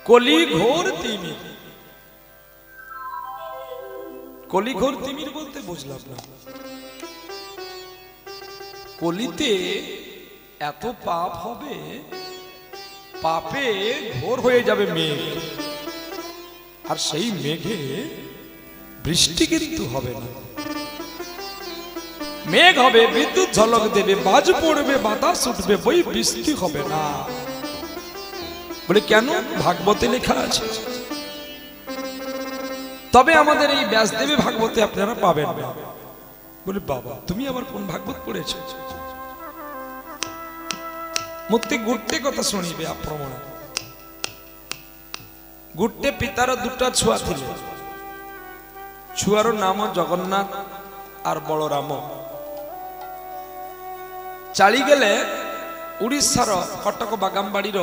কলি ঘোর তিমির। কলি ঘোর তিমির বলতে বুঝলাম না। কলিতে এত পাপ হবে, পাপে ঘোর হয়ে যাবে মেঘ, আর সেই মেঘে বৃষ্টি কিন্তু হবে না। মেঘ হবে, বিদ্যুৎ ঝলক দেবে, বাজ পড়বে, বাতাস উঠবে, বই বৃষ্টি হবে না। বলে কেন? ভাগবতে লেখা আছে। তবে আমাদের এই ব্যাসদেবী ভাগবতে আপনারা পাবেন না। বলে বাবা তুমি আবার কোন ভাগবত পড়েছো? মুক্তি গুট্টে কথা শুনিবে আক্রমণ। গুট্টে পিতার দুটা ছুয়া ছিল। ছুয়ার নাম জগন্নাথ আর বলরাম। চালি গেলে উড়িষ্যার কটক বাগামবাড়ির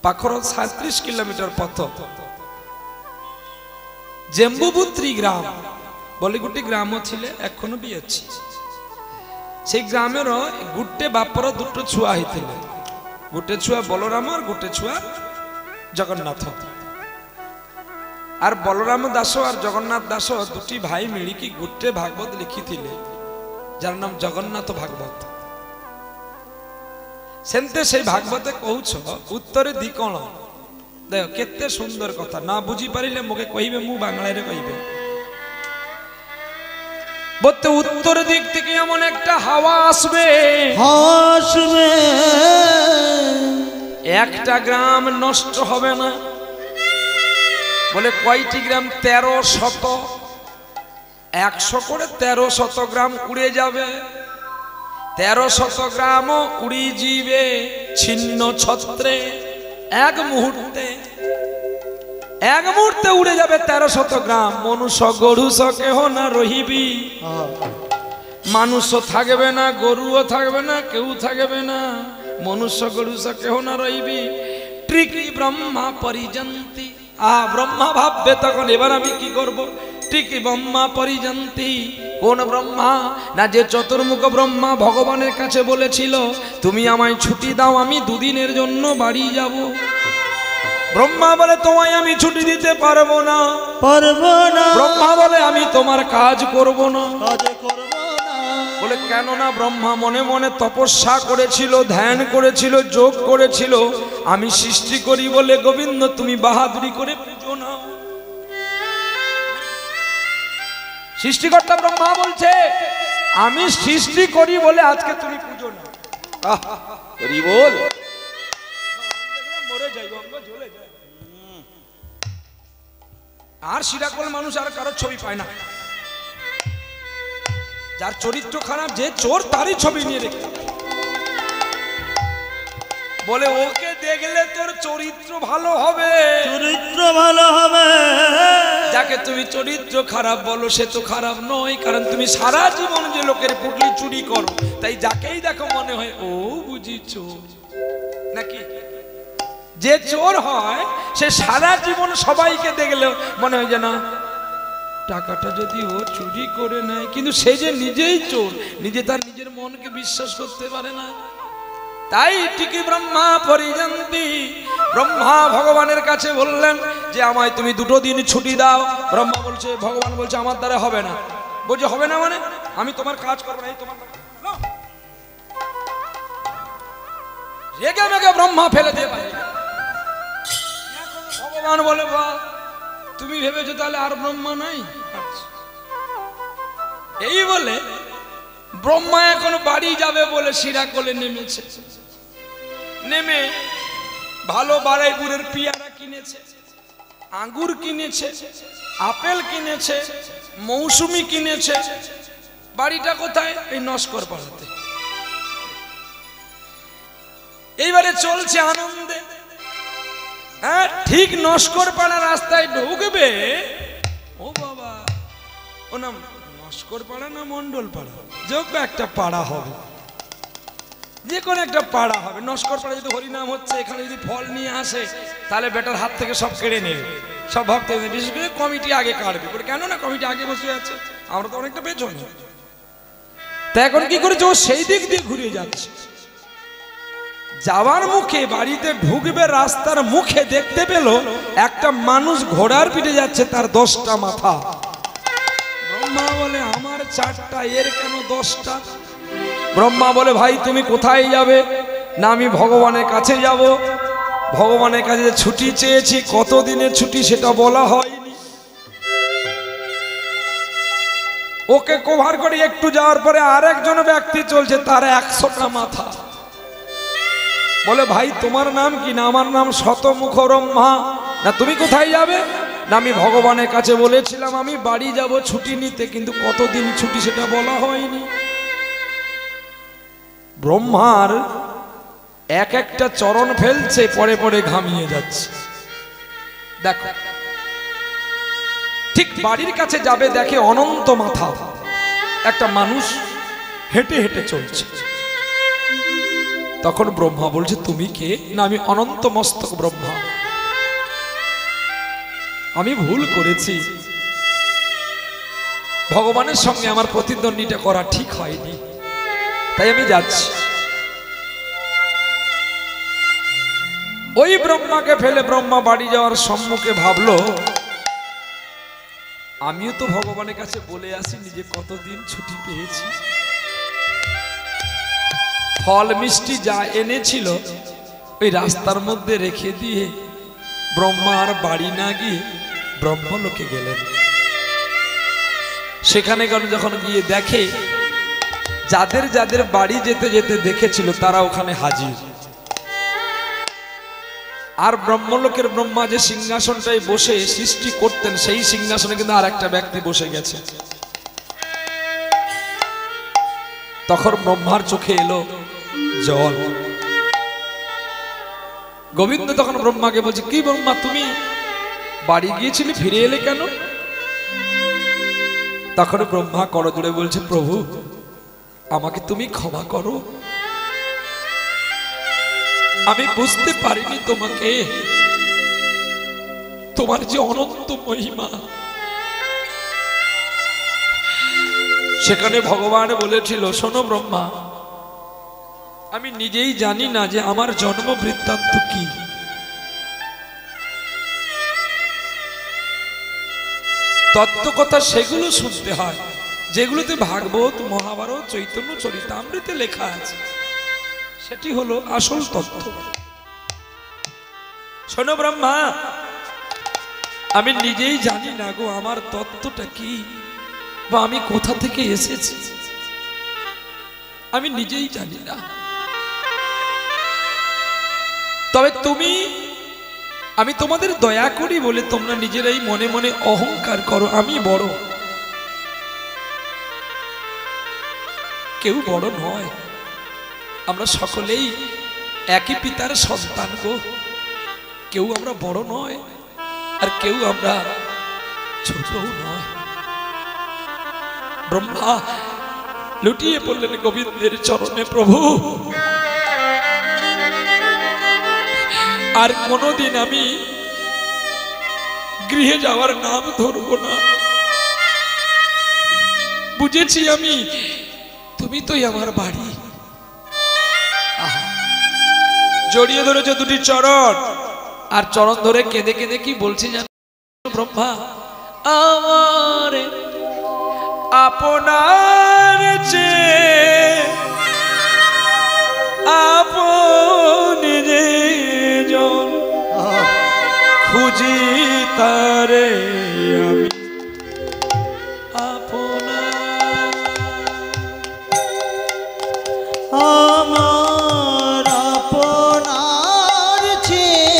পাখর 37 কিলোমিটার পথ জেম্বুপুত্রী গ্রাম বলে গোটে গ্রাম ছিলে, এখনো বি আছে। সেই গ্রামের গোটে বাপর দুটো ছুয়া হয়েছিল। গোটে ছুয়া বলরাম আর গোটে ছুয়া জগন্নাথ। আর বলরাম দাস আর জগন্নাথ দাস দুটি ভাই মিলিকি গোটে ভাগবত লিখিলে, যার নাম জগন্নাথ ভাগবত। সেমতে সেই ভাগবতে কହୁছ উত্তরে দি কোণ। দেখ কেতে সুন্দর কথা, না বুঝি পারিলে মোকে কইবে, মু বাংলায় কইবে। বলতে উত্তর দিক থেকে এমন একটা হাওয়া আসবে, একটা গ্রাম নষ্ট হবে না। বলে কয়টি গ্রাম? 1300। 100 করে 1300 গ্রাম উড়ে যাবে। 1300 গ্রাম উড়ি যাবে ছিন্ন ছত্রে। এক মুহূর্তে উড়ে যাবে 1300 গ্রাম। মনুষ্য গরুষ কেহ না রহিবি। মানুষ থাকবে না, গরুও থাকবে না, কেউ থাকবে না। মনুষ্য গরুষ কেহ না রহিবি। ট্রিকি ব্রহ্মা পরিজন্তি। ব্রহ্মা ভাববে তখন এবার আমি কি করব? ট্রিকি ব্রহ্মা পরিজন্তি। কোন ব্রহ্মা? না যে চতুর্মুখ ব্রহ্মা ভগবানের কাছে বলেছিল তুমি আমায় ছুটি দাও, আমি দুদিনের জন্য বাড়ি যাব। ব্রহ্মা বলে তোমায় আমি ছুটি দিতে পারবো না। ব্রহ্মা বলে আমি তোমার কাজ করব না। বলে কেন না? ব্রহ্মা মনে মনে তপস্যা করেছিল, ধ্যান করেছিল, যোগ করেছিল। আমি সৃষ্টি করি বলে গোবিন্দ তুমি বাহাদুরি করে পুজো না। সৃষ্টিকর্তা ব্রহ্মা বলছে আমি সৃষ্টি করি বলে আজকে তুমি পুজো না। বল মরে যাই, জ্বলে যায়। আর সিরাকল মানুষ আর কারো ছবি পায় না। যার চরিত্র খারাপ, যে চোর, তারই ছবি নিয়ে রেখে বলে ওকে দেখলে তোর চরিত্র ভালো হবে, চরিত্র ভালো হবে। যাকে তুমি চরিত্র খারাপ বলো সে তো খারাপ নয়, কারণ তুমি সারা জীবন যে লোকের পুটলি চুরি করো, তাই যাকেই দেখো মনে হয় ও বুঝি চোর নাকি। যে চোর হয় সে সারা জীবন সবাইকে দেখলে মনে হয় যে না টাকাটা যদি ও চুরি করে নেয়, কিন্তু সে যে নিজেই চোর, নিজে তার নিজের মনকে বিশ্বাস করতে পারে না। তাই ঠিকই ব্রহ্মা পরিজন্তি। ব্রহ্মা ভগবানের কাছে বললেন যে আমায় তুমি 2 দিন ছুটি দাও। ব্রহ্মা বলছে, ভগবান বলছে আমার দ্বারা হবে না। বলছে হবে না মানে? আমি তোমার কাজ করবো না। তোমার রেগে মেগে ব্রহ্মা ফেলে দিয়ে পারে। ভগবান বলে বা তুমি ভেবেছো তাহলে আর ব্রহ্মা নাই? এই বলে ব্রহ্মা এখন বাড়ি যাবে বলে শিরাকোলে নেমেছে। নেমে ভালো বারাইপুরের পিয়ারা কিনেছে, আঙ্গুর কিনেছে, আপেল কিনেছে, মৌসুমি কিনেছে। বাড়িটা কোথায়? এই নস্কর পাড়াতে। এইবারে চলছে আনন্দে। হ্যাঁ ঠিক নস্কর পাড়া রাস্তায় ঢুকবে, ও বাবা ও নাম নস্কর পাড়া না মন্ডল পাড়া, যে একটা পাড়া হবে, যে কোনো একটা পাড়া হবে। নস্কর পাড়া যদি হরিনাম হচ্ছে, এখানে যদি ফল নিয়ে আসে তাহলে বেটার হাত থেকে সব কেড়ে নেবে, সব ভক্ত। বিশেষ করে কমিটি আগে কাটবে। কেন না? কমিটি আগে বসে আছে, আমরা তো অনেকটা পেছনে। তা এখন কি করেছে? ও সেই দিক দিয়ে ঘুরে যাচ্ছে। যাওয়ার মুখে, বাড়িতে ঢুকবে রাস্তার মুখে দেখতে পেল একটা মানুষ ঘোড়ার পিঠে যাচ্ছে, তার 10টা মাথা। ব্রহ্মা বলে আমার 4টা, এর কেন 10টা? ব্রহ্মা বলে ভাই তুমি কোথায় যাবে? না আমি ভগবানের কাছে যাব। ভগবানের কাছে ছুটি চেয়েছি, কতদিনের ছুটি সেটা বলা হয়নি। ওকে কভার করে একটু যাওয়ার পরে আরেকজন ব্যক্তি চলছে, তার 100টা মাথা। বলে ভাই তোমার নাম কি? না আমার নাম শতমুখ ব্রহ্মা। না তুমি কোথায় যাবে? না আমি ভগবানের কাছে বলেছিলাম আমি বাড়ি যাব ছুটি নিতে, কিন্তু কতদিন ছুটি সেটা বলা হয়নি। ব্রহ্মার এক একটা চরণ ফেলছে, পরে পরে ঘামিয়ে যাচ্ছে। দেখো ঠিক বাড়ির কাছে যাবে, দেখে অনন্ত মাথা একটা মানুষ হেঁটে হেঁটে চলছে। তখন ব্রহ্মা বলছে তুমি কে? না আমি অনন্ত মস্তক ব্রহ্মা, আমি ভুল করেছি, ভগবানের সঙ্গে আমার প্রতিদ্বন্দ্বিতা করা ঠিক হয়নি, তাই আমি যাচ্ছি। ওই ব্রহ্মাকে ফেলে ব্রহ্মা বাড়ি যাওয়ার সম্মুখে ভাবলো আমিও তো ভগবানের কাছে বলে আসিনি যে কতদিন ছুটি পেয়েছি। ফল মিষ্টি যা এনেছিল ওই রাস্তার মধ্যে রেখে দিয়ে ব্রহ্মা আর বাড়ি না গিয়ে ব্রহ্মলোকে গেলেন। সেখানে যখন গিয়ে দেখে যাদের যাদের বাড়ি যেতে যেতে দেখেছিল তারা ওখানে হাজির। আর ব্রহ্মলোকের ব্রহ্মা যে সিংহাসনটায় বসে সৃষ্টি করতেন সেই সিংহাসনে কিন্তু আর একটা ব্যক্তি বসে গেছে। তখন ব্রহ্মার চোখে এলো জল। গোবিন্দ তখন ব্রহ্মাকে বলছে কি ব্রহ্মা তুমি বাড়ি গিয়েছিলে, ফিরে এলে কেন? তখন ব্রহ্মা করজোড়ে বলছে প্রভু আমাকে তুমি ক্ষমা করো, আমি বুঝতে পারিনি তোমাকে, তোমার যে অনন্ত মহিমা। সেখানে ভগবান বলেছিল শোনো ব্রহ্মা, আমি নিজেই জানি না যে আমার জন্ম বৃত্তান্ত কি। তত্ত্ব কথা সেগুলো শুনতে হয় যেগুলোতে ভাগবত, মহাভারত, চৈতন্য চরিতামৃতে লেখা আছে, সেটি হলো আসল তত্ত্ব। শোনো ব্রহ্মা, আমি নিজেই জানি না গো আমার তত্ত্বটা কি, বা আমি কোথা থেকে এসেছি আমি নিজেই জানি না। তবে তুমি, আমি তোমাদের দয়া করি বলে তোমরা নিজেরাই মনে মনে অহংকার করো আমি বড়। কেউ বড় নয়, আমরা সকলেই একই পিতার সন্তান গো। কেউ আমরা বড় নয় আর কেউ আমরা ছোটও নয়। ব্রহ্মা লুটিয়ে পড়লেন গোবিন্দের চরণে, প্রভু আর কোনদিন আমি গৃহে যাওয়ার নাম ধরব না, বুঝেছি আমি তুমি তোই আমার বাড়ি। জড়িয়ে ধরেছে দুটি চরণ, আর চরণ ধরে কেঁদে কেঁদে কি বলছি জানো ব্রহ্মা, আমার আপনার চেয়ে আপন যে জন খুঁজি তারে আমি আপনার। আমার আপনার চেয়ে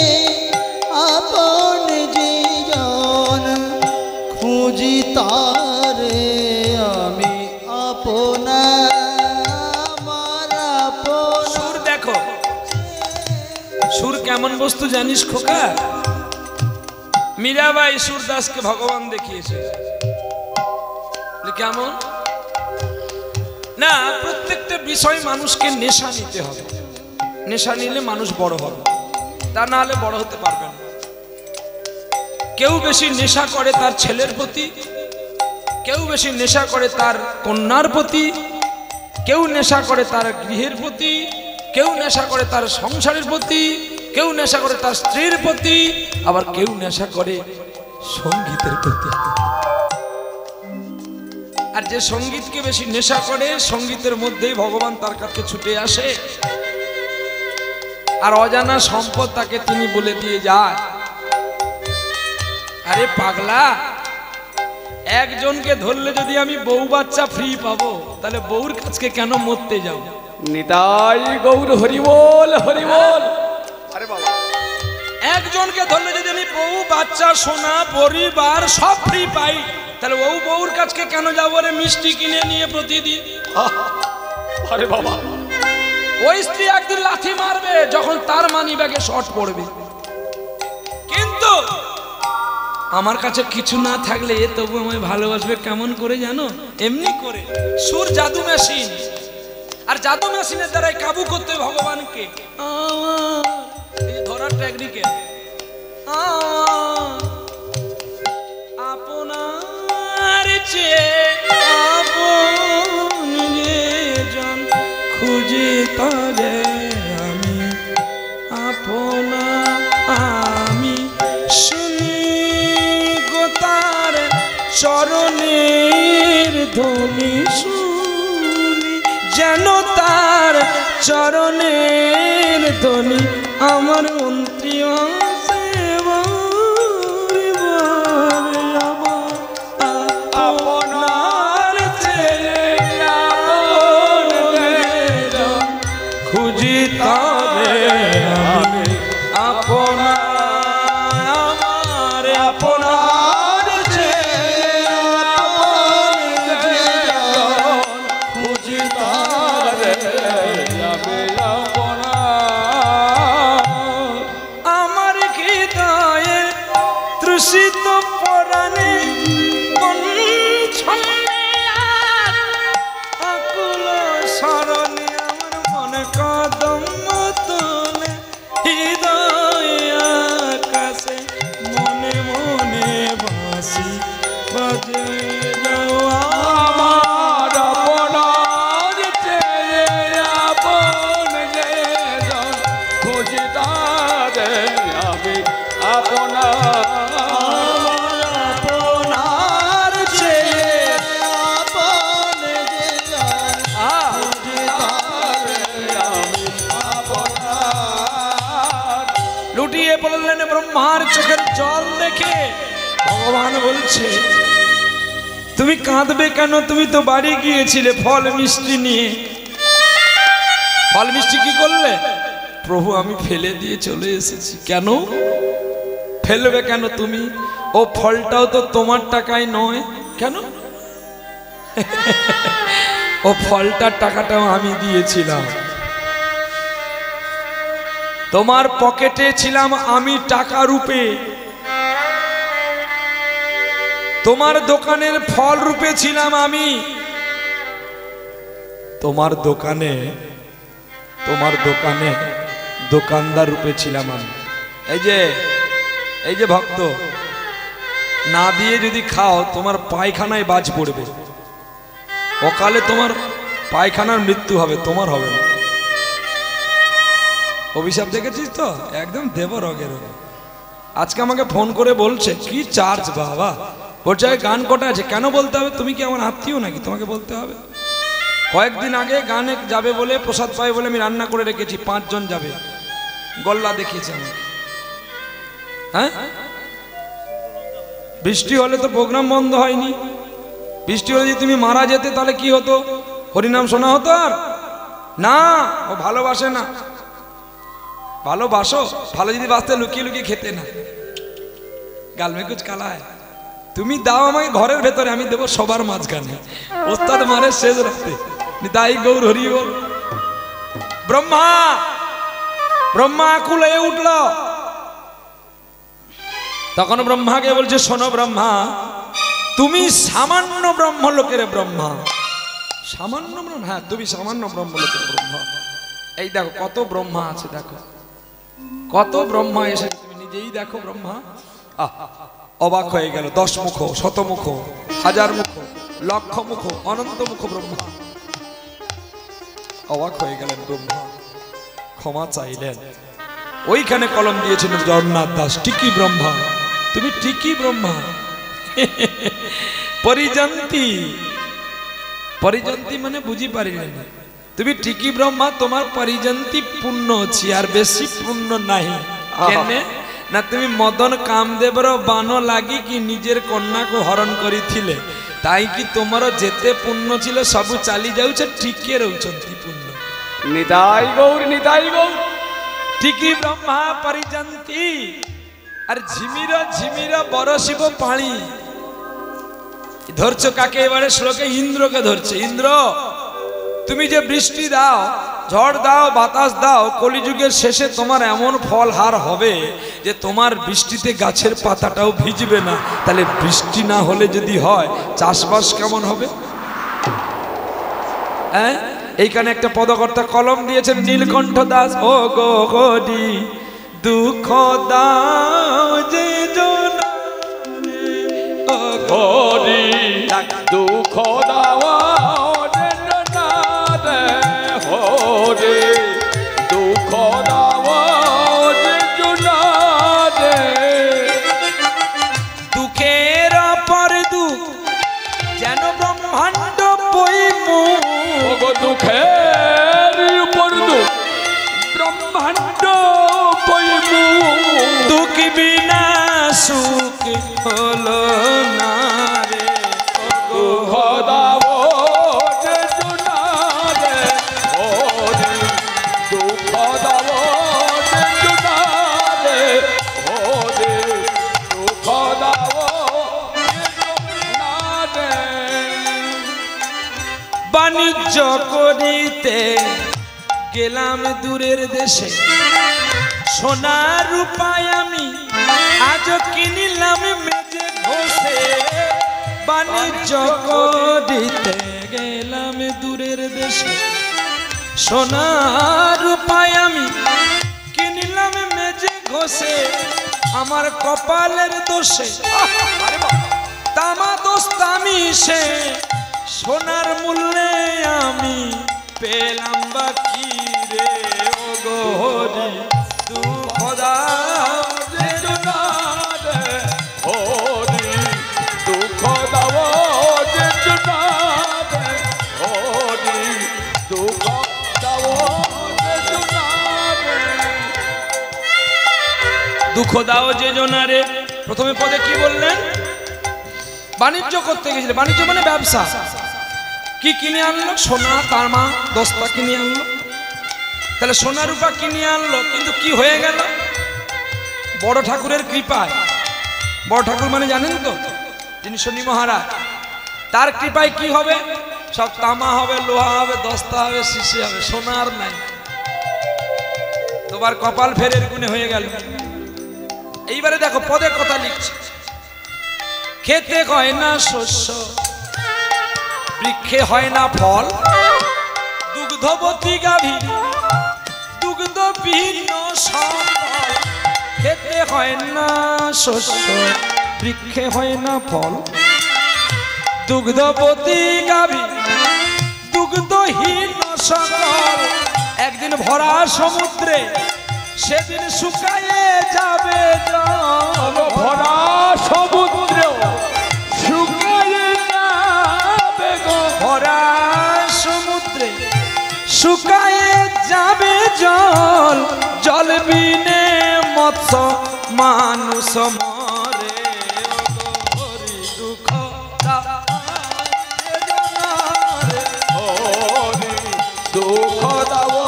আপন যে জন খুঁজি তারে আমি আপনার। সুর দেখো, সুর কেমন বস্তু জানিস খোকা? মীরাবাই সুরদাসকে ভগবান দেখিয়েছে কেমন না, প্রত্যেকটা বিষয় মানুষকে নেশা নিতে হবে, নেশা নিলে মানুষ বড় হবে, তা না হলে বড় হতে পারবে না। কেউ বেশি নেশা করে তার ছেলের প্রতি, কেউ বেশি নেশা করে তার কন্যার প্রতি, কেউ নেশা করে তার গৃহের প্রতি, কেউ নেশা করে তার সংসারের প্রতি, কেউ নেশা করে তার স্ত্রীর প্রতি, আবার কেউ নেশা করে সঙ্গীতের প্রতি। আর যে সঙ্গীতকে বেশি নেশা করে, সঙ্গীতের মধ্যেই ভগবান তার কাছে ছুটে আসে, আর অজানা সম্পদ তাকে তিনি বলে দিয়ে যায়। আরে পাগলা, একজনকে ধরলে যদি আমি বউ বাচ্চা ফ্রি পাবো, তাহলে বউর কাছে কেন মরতে যাব? নিতাই গৌর হরিবোল হরিবোল। আরে বাবা, একজনকে ধরলে যদি আমি বউ বাচ্চা সোনা পরিবার সব ফ্রি পাই, তাহলে ও বউর কাছে কেন যাবো রে মিষ্টি কিনে নিয়ে প্রতিদিন? আরে বাবা, ওই স্ত্রী একদিন লাথি মারবে যখন তার মানি ব্যাগে শর্ট পড়বে, কিন্তু আমার কাছে কিছু না থাকলে এ তবু আমায় ভালোবাসবে কেমন করে জানো? এমনি করে, সুর জাদু মেশিন, আর জাদু মেশিনের দ্বারাই কাবু করতে ভগবানকে। এই ধরার টেকনিকে আপনার চেয়ে আপন জন খুঁজে তারে আমি আপনা আমি শুনি গো তার চরণের ধ্বনি শুনি, যেন তার চরণের ধ্বনি আমার অন্ত্রিয় খুঁজি তারে আমি আপনা আমার আপনার খুঁজি তারে আমার হৃদয়ে তৃষিত পরাণে আকুল স্মরণে আমার মনে কদম তোলে, হৃদয় আকাশে মনে মনে বাঁশি বাজে যাও আমার আপনার চেয়ে আপন যে জন খুঁজি তারে আমি আপনার আপনার চেয়ে আপন যে জন খুঁজি তারে আমি আপনার। লুটিয়ে পড়লেন ব্রহ্মার চোখের জল দেখে। ভগবান বলছে, তুমি কাঁদবে কেন? তুমি তো বাড়ি গিয়েছিলে ফল মিষ্টি নিয়ে। ফল মিষ্টি কি করলে? প্রভু আমি ফেলে দিয়ে চলে এসেছি। কেন ফেলবে কেন তুমি? ও ফলটাও তো তোমার টাকায় নয়। কেন? ও ফলটার টাকাটাও আমি দিয়েছিলাম। তোমার পকেটে ছিলাম আমি টাকা রূপে, তোমার দোকানের ফল রূপে ছিলাম আমি, তোমার দোকানে দোকানদার রূপে ছিলাম আমি। এই যে ভক্ত, না দিয়ে যদি খাও তোমার পায়খানায় বাজ পড়বে, অকালে তোমার পায়খানার মৃত্যু হবে, তোমার হবে না। অভিশাপ দেখেছিস তো, একদম দেব রগে রগে। আজকে আমাকে ফোন করে বলছে কি চার্জ বাবা, বলছে গান কটা আছে? কেন বলতে হবে? তুমি কি আমার আত্মীয় নাকি তোমাকে বলতে হবে? কয়েকদিন আগে গানে যাবে বলে, প্রসাদ পাই বলে আমি রান্না করে রেখেছি, 5 জন যাবে, গল্লা দেখিয়েছে আমাকে। হ্যাঁ, বৃষ্টি হলে তো প্রোগ্রাম বন্ধ হয়নি। বৃষ্টি হলে যদি তুমি মারা যেতে তাহলে কি হতো? হরিনাম শোনা হতো? আর না, ও ভালোবাসে না। ভালোবাসো, ভালো যদি বাঁচতে লুকিয়ে লুকিয়ে খেতে না। গাল মে কুছ কালা হয়। তুমি দাও আমাকে ঘরের ভেতরে, আমি দেবো সবার মাঝখানে। ওস্তাদ মারে শেষ রাতে। নিতাই গৌর হরি বল। ব্রহ্মা আকুল হয়ে উঠল। তখন ব্রহ্মাকে বলছে, শোনো ব্রহ্মা, তুমি সামান্য ব্রহ্মলোকের ব্রহ্মা। সামান্য ব্রহ্মা? হ্যাঁ, তুমি সামান্য ব্রহ্মলোকের ব্রহ্মা। এই দেখো কত ব্রহ্মা আছে, দেখো কত ব্রহ্মা এসেছে, তুমি নিজেই দেখো। ব্রহ্মা অবাক হয়ে গেল। 10 মুখ, 100 মুখ, 1000 মুখ, লক্ষ মুখ, অনন্ত মুখ ব্রহ্মা। অবাক হয়ে গেলেন ব্রহ্মা। ক্ষমা চাইলেন। ওইখানে কলম দিয়েছিলেন জগন্নাথ দাস, টিকি ব্রহ্মা, তুমি টিকি ব্রহ্মা। পরিজন্তি, পরিজন্তি মানে বুঝি পারিলেন না, তুমি টিকি ব্রহ্মা, তোমার পরিজন্তি পূর্ণ ଅଛି, আর বেশি পূর্ণ ନାହିଁ। কেনে না তুমি মদন কামদেবর বান লাগিকি নিজের কন্যাকে হরণ করিছিলে, তাই কি তোমার যেতে পুণ্য ছিল সবু চালি যাউছে, টিকে রହୁଛନ୍ତି পুণ্য। নিতাই গৌর, নিতাই গৌর। টিকি ব্রহ্মা পরিজন্তি, আর ঝিমির ঝিমির বরশিব পানি। ধরছো কাকে? এবারে শ্লোকে ইন্দ্রকে ধরছে। ইন্দ্র, তুমি যে বৃষ্টি দাও, ঝড় দাও, বাতাস দাও, কলিযুগের শেষে তোমার এমন ফল হার হবে যে তোমার বৃষ্টিতে গাছের পাতাটাও ভিজবে না। তাহলে বৃষ্টি না হলে যদি হয়, চাষবাস কেমন হবে? হ্যাঁ, এইখানে একটা পদকর্তা কলম দিয়েছেন নীলকণ্ঠ দাস। ও গো গরি দুঃখ দাও যে জনারে, ও হরি দুঃখ দাওয়া জনারে, হরি দুঃখ দাওয়া জনারে। দুঃখের পর দুঃখ যেন ব্রহ্মাণ্ড বইমু, ওগো দুঃখের উপর দুঃখ ব্রহ্মাণ্ড বইমু। দুঃখ বিনা সুখ হলো না রে, দুঃখ দাও জনারে, হরি দুঃখ দাও জনারে, হরি দুঃখ দাও জনারে। বাণিজ্য করিতে গেলাম দূরের দেশে, সোনা রূপায় আমি আজ কিনিলাম মেজে ঘষে। বাণিজ্য করিতে গেলাম দূরের দেশে, সোনা রূপায় আমি কিনিলাম মেজে ঘষে। আমার কপালের দোষে তামা দোস্তামি সে, সোনার মূল্যে আমি পেলাম বাকি রে। ও গো হরি দুঃখ দাও যে জনারে, হরি দুঃখ দাও জনারে, হরি দুঃখ দাও জনারে। দুঃখ দাও যে জনারে। প্রথমে পদে কি বললেন? বাণিজ্য করতে গেছিল। বাণিজ্য মানে ব্যবসা। কি কিনে আনলো? সোনা তামা দস্তা কিনে আনলো। তাহলে সোনা রূপা কিনে আনলো, কিন্তু কি হয়ে গেল? বড় ঠাকুরের কৃপায়, বড় ঠাকুর মানে জানেন তো, যিনি শনি মহারাজ, তার কৃপায় কি হবে? সব তামা হবে, লোহা হবে, দস্তা হবে, শিশি হবে, সোনা আর নাই। তোমার কপাল ফেরের গুণে হয়ে গেল। এইবারে দেখো পদের কথা লিখছে। খেতে হয় না শস্য, বৃক্ষে হয় না ফল, দুগ্ধবতী গাভী দুগ্ধ ভিন্ন সম্বল। খেতে হয় না শস্য, বৃক্ষে হয় না ফল, দুগ্ধবতী গাভী দুগ্ধহীন সকল। একদিন ভরা সমুদ্রে, সেদিন শুকায়ে যাবে জল। ভরা সমুদ্র শুকায়ে যাবে গো, ভরা সমুদ্রে শুকায়ে যাবে জল। জল বিনে মৎস্য মানুষ মরে। ও গো হরি দুঃখ দাও যে জনারে, হরি দুঃখ দাও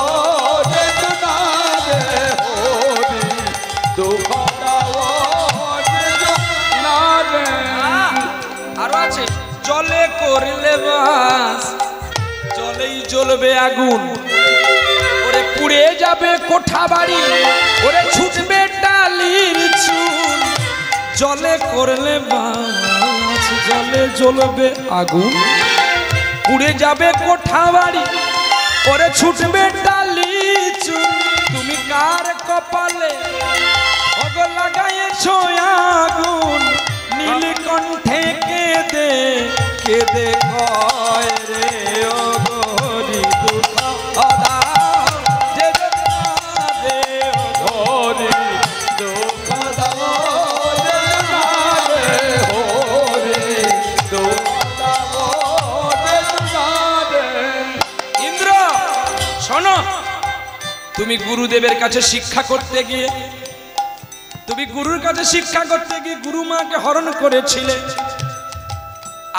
জনারে, হরি দুঃখ দাও জনারে। আরো আছে। জলে করলে বাস, জলেই জ্বলবে আগুন। ওরে পুড়ে যাবে কোঠা বাড়ি, ওরে ছুটবে টালির চুন। জলে করলে বাস, জলে জ্বলবে আগুন, পুড়ে যাবে কোঠা বাড়ি, ওরে ছুটবে টালির চুন। তুমি কার কপালে ওগো লাগাইছো আগুন? নীলকণ্ঠে কেঁদে কেঁদে কয় রে, ও গো হরি দুঃখ দাও যে জনারে, তুমি গুরুদেবের কাছে শিক্ষা করতে গিয়ে, তুমি গুরুর কাছে শিক্ষা করতে গিয়ে গুরু মাকে হরণ করেছিলে।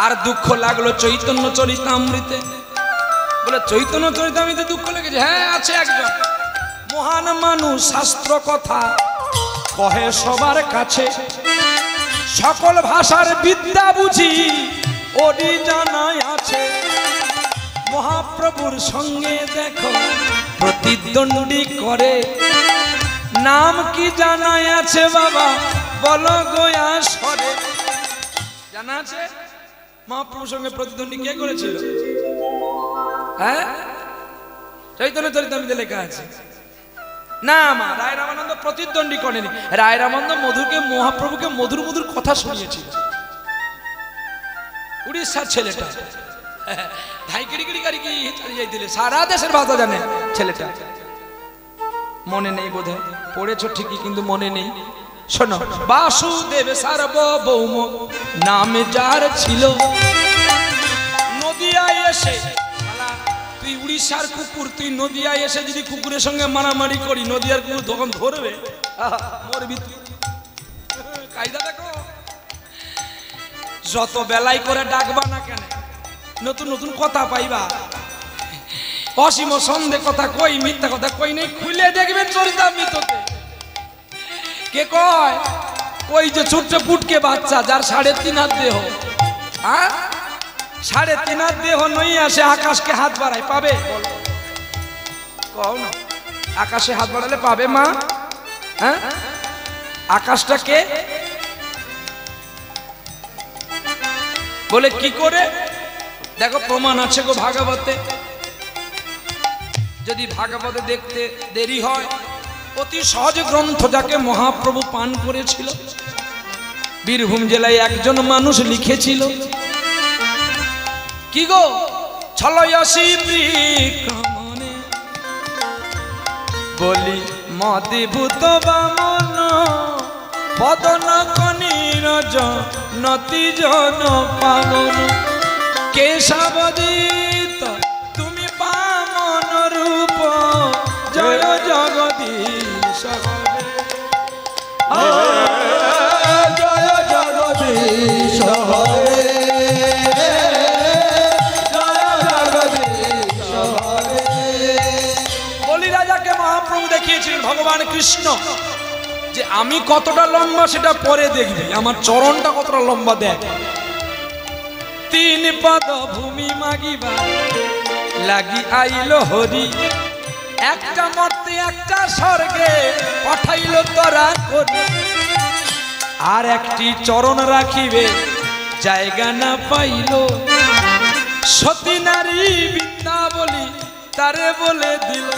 আর দুঃখ লাগলো চৈতন্য চরিতামৃতে। বলে চৈতন্য চরিতামৃতে দুঃখ লেগেছে? হ্যাঁ আছে একজন মহান মানুষ, শাস্ত্র কথা কহে সবার কাছে, সকল ভাষার বিদ্যা বুঝি ওরই জানাই আছে। মহাপ্রভুর সঙ্গে দেখো প্রতিদ্বন্দ্বী করে, নাম কি জানাই আছে বাবা বলো গোয়া সরে। জানা আছে মহাপ্রভুর সঙ্গে প্রতিদ্বন্দ্বী কে করেছিল? হ্যাঁ চৈতন্য চরিতামৃতে লেখা আছে। না মা, রায় রামানন্দ প্রতিদ্বন্দ্বী করেনি। রায় রামানন্দ মহাপ্রভুকে মধুর মধুর কথা শুনিয়েছিল। উড়িষ্যার ছেলেটা ধাইকিড়ি গাড়ি কি চালিয়ে যাইছিলে, সারা দেশের ভাষা জানে ছেলেটা। মনে নেই বোধ হয়, পড়েছ ঠিকই কিন্তু মনে নেই। শোনো, বাসুদেব সার্বভৌম নামে যার ছিল, নদিয়ায় এসে, তুই উড়িষ্যার কুকুর, তুই নদিয়ায় এসে যদি কুকুরের সঙ্গে মারামারি করি, নদিয়ার কুকুর তখন ধরবে, মরবি তুই। কায়দা দেখো, যত বেলাই করে ডাকবা না কেন, নতুন নতুন কথা পাইবা। অসীম সন্দেহ কথা কই, মিথ্যা কথা কই নেই, খুলে দেখবেন চরিতামৃততে। কে কয়? ওই যে ছোট্ট পুটকে বাচ্চা যার 3.5 হাত দেহ, হ্যাঁ 3.5 হাত দেহ নই আসে আকাশকে হাত বাড়ায়, পাবে? কও না, আকাশে হাত বাড়ালে পাবে মা? হ্যাঁ আকাশটাকে বলে কি করে? দেখো প্রমাণ আছে গো ভাগবতে। যদি ভাগবতে দেখতে দেরি হয়, অতি সহজ গ্রন্থ যাকে মহাপ্রভু পান করেছিল, বীরভূম জেলায় একজন মানুষ লিখেছিল কি গো, ছলয়সী বিক্রমণে বলি মদিভূত বামন, পদন কনিরজ নতি জন পাবন, কেশবদিত তুমি পামন রূপ, জয় জগদীশ হরে। জয় জগদীশ হরে, জয় জগদীশ হরে। বলি রাজাকে মহাপ্রভু দেখিয়েছিলেন ভগবান কৃষ্ণ যে আমি কতটা লম্বা সেটা পরে দেখবি, আমার চরণটা কতটা লম্বা দেখ। 3 পদ ভূমি মাগিবা লাগি আইল হরি, একটা মর্তে একটা স্বর্গে পাঠাইল তোরা করি, আর একটি চরণ রাখিবে জায়গা না পাইল, সতী নারী বিদ্যা বলি তারে বলে দিল,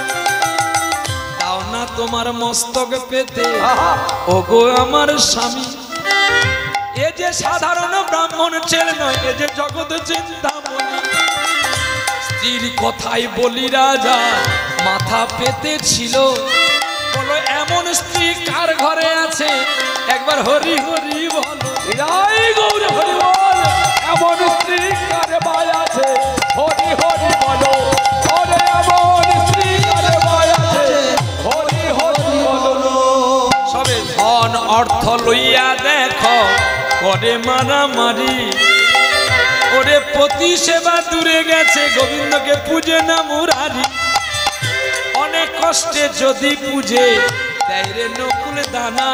দাও না তোমার মস্তক পেতে ওগো আমার স্বামী। এ যে সাধারণ ব্রাহ্মণ ছেলে নয়, এ যে জগৎ চিন্তামণি। স্ত্রীর কথাই বলি রাজা মাথা পেতে ছিল, বলো এমন স্ত্রী কার ঘরে আছে, একবার হরি হরি বলো। গৌর হরি বল, এমন স্ত্রী কার ভাই আছে, হরি হরি বলো। ওরে এমন স্ত্রী কার ভাই আছে, হরি হরি বলো। সবে ধন অর্থ লইয়া দেখো করে মারামারি, ওরে পতি সেবা দূরে গেছে গোবিন্দকে পূজে না মুরারি, অনেক কষ্টে যদি পূজে দেয় রে নকুল দানা,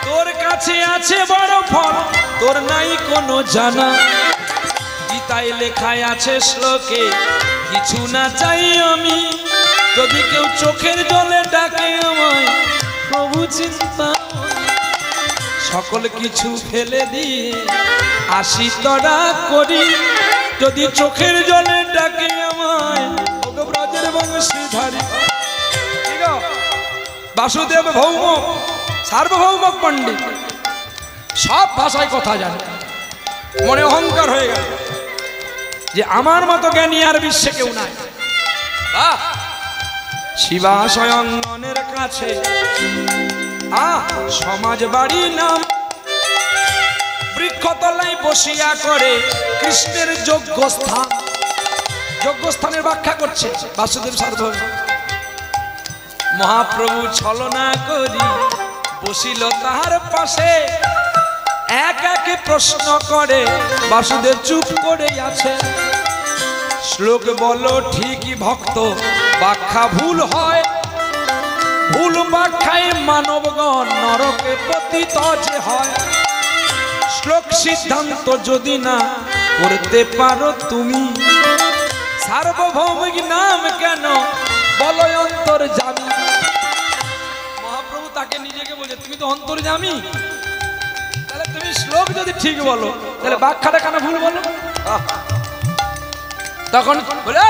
তোর কাছে আছে বড় ফল তোর নাই কোনো জানা, গীতায় লেখায় আছে শ্লোকে কিছু না চাই আমি, যদি কেউ চোখের জলে ডাকে আমায় প্রভু চিন্তা, সকল কিছু ফেলে দিয়ে আসি তরা করি, যদি চোখের জলে ডাকে আমায় ওগো ব্রজের বংশীধারী। বাসুদেব ভৌম সার্বভৌম পণ্ডিত, সব ভাষায় কথা জানে, মনে অহংকার হয়ে গেল যে আমার মতো জ্ঞানী আর বিশ্বে কেউ নাই। শিবাশয় অঙ্গনের কাছে সমাজ বাড়ি নাম, বৃক্ষতলায় বসিয়া করে কৃষ্ণের যজ্ঞস্থান। যজ্ঞস্থানের ব্যাখ্যা করছে বাসুদেব সার্বভৌম। মহাপ্রভু ছলনা করি বসিল তাহার পাশে, এক একে প্রশ্ন করে বাসুদেব চুপ করে আছে। শ্লোক বলো ঠিকই ভক্ত, ব্যাখ্যা ভুল হয়, ভুল ব্যাখ্যায় মানবগণ নরকে পতিত যে হয়। শ্লোক সিদ্ধান্ত যদি না করতে পারো তুমি, সার্বভৌমিক নাম কেন বলো অন্তর্যামী। মহাপ্রভু তাকে নিজেকে বলছে তুমি তো অন্তর্যামী, তাহলে তুমি শ্লোক যদি ঠিক বলো তাহলে ব্যাখ্যাটা কেন ভুল বলো। তখন বলে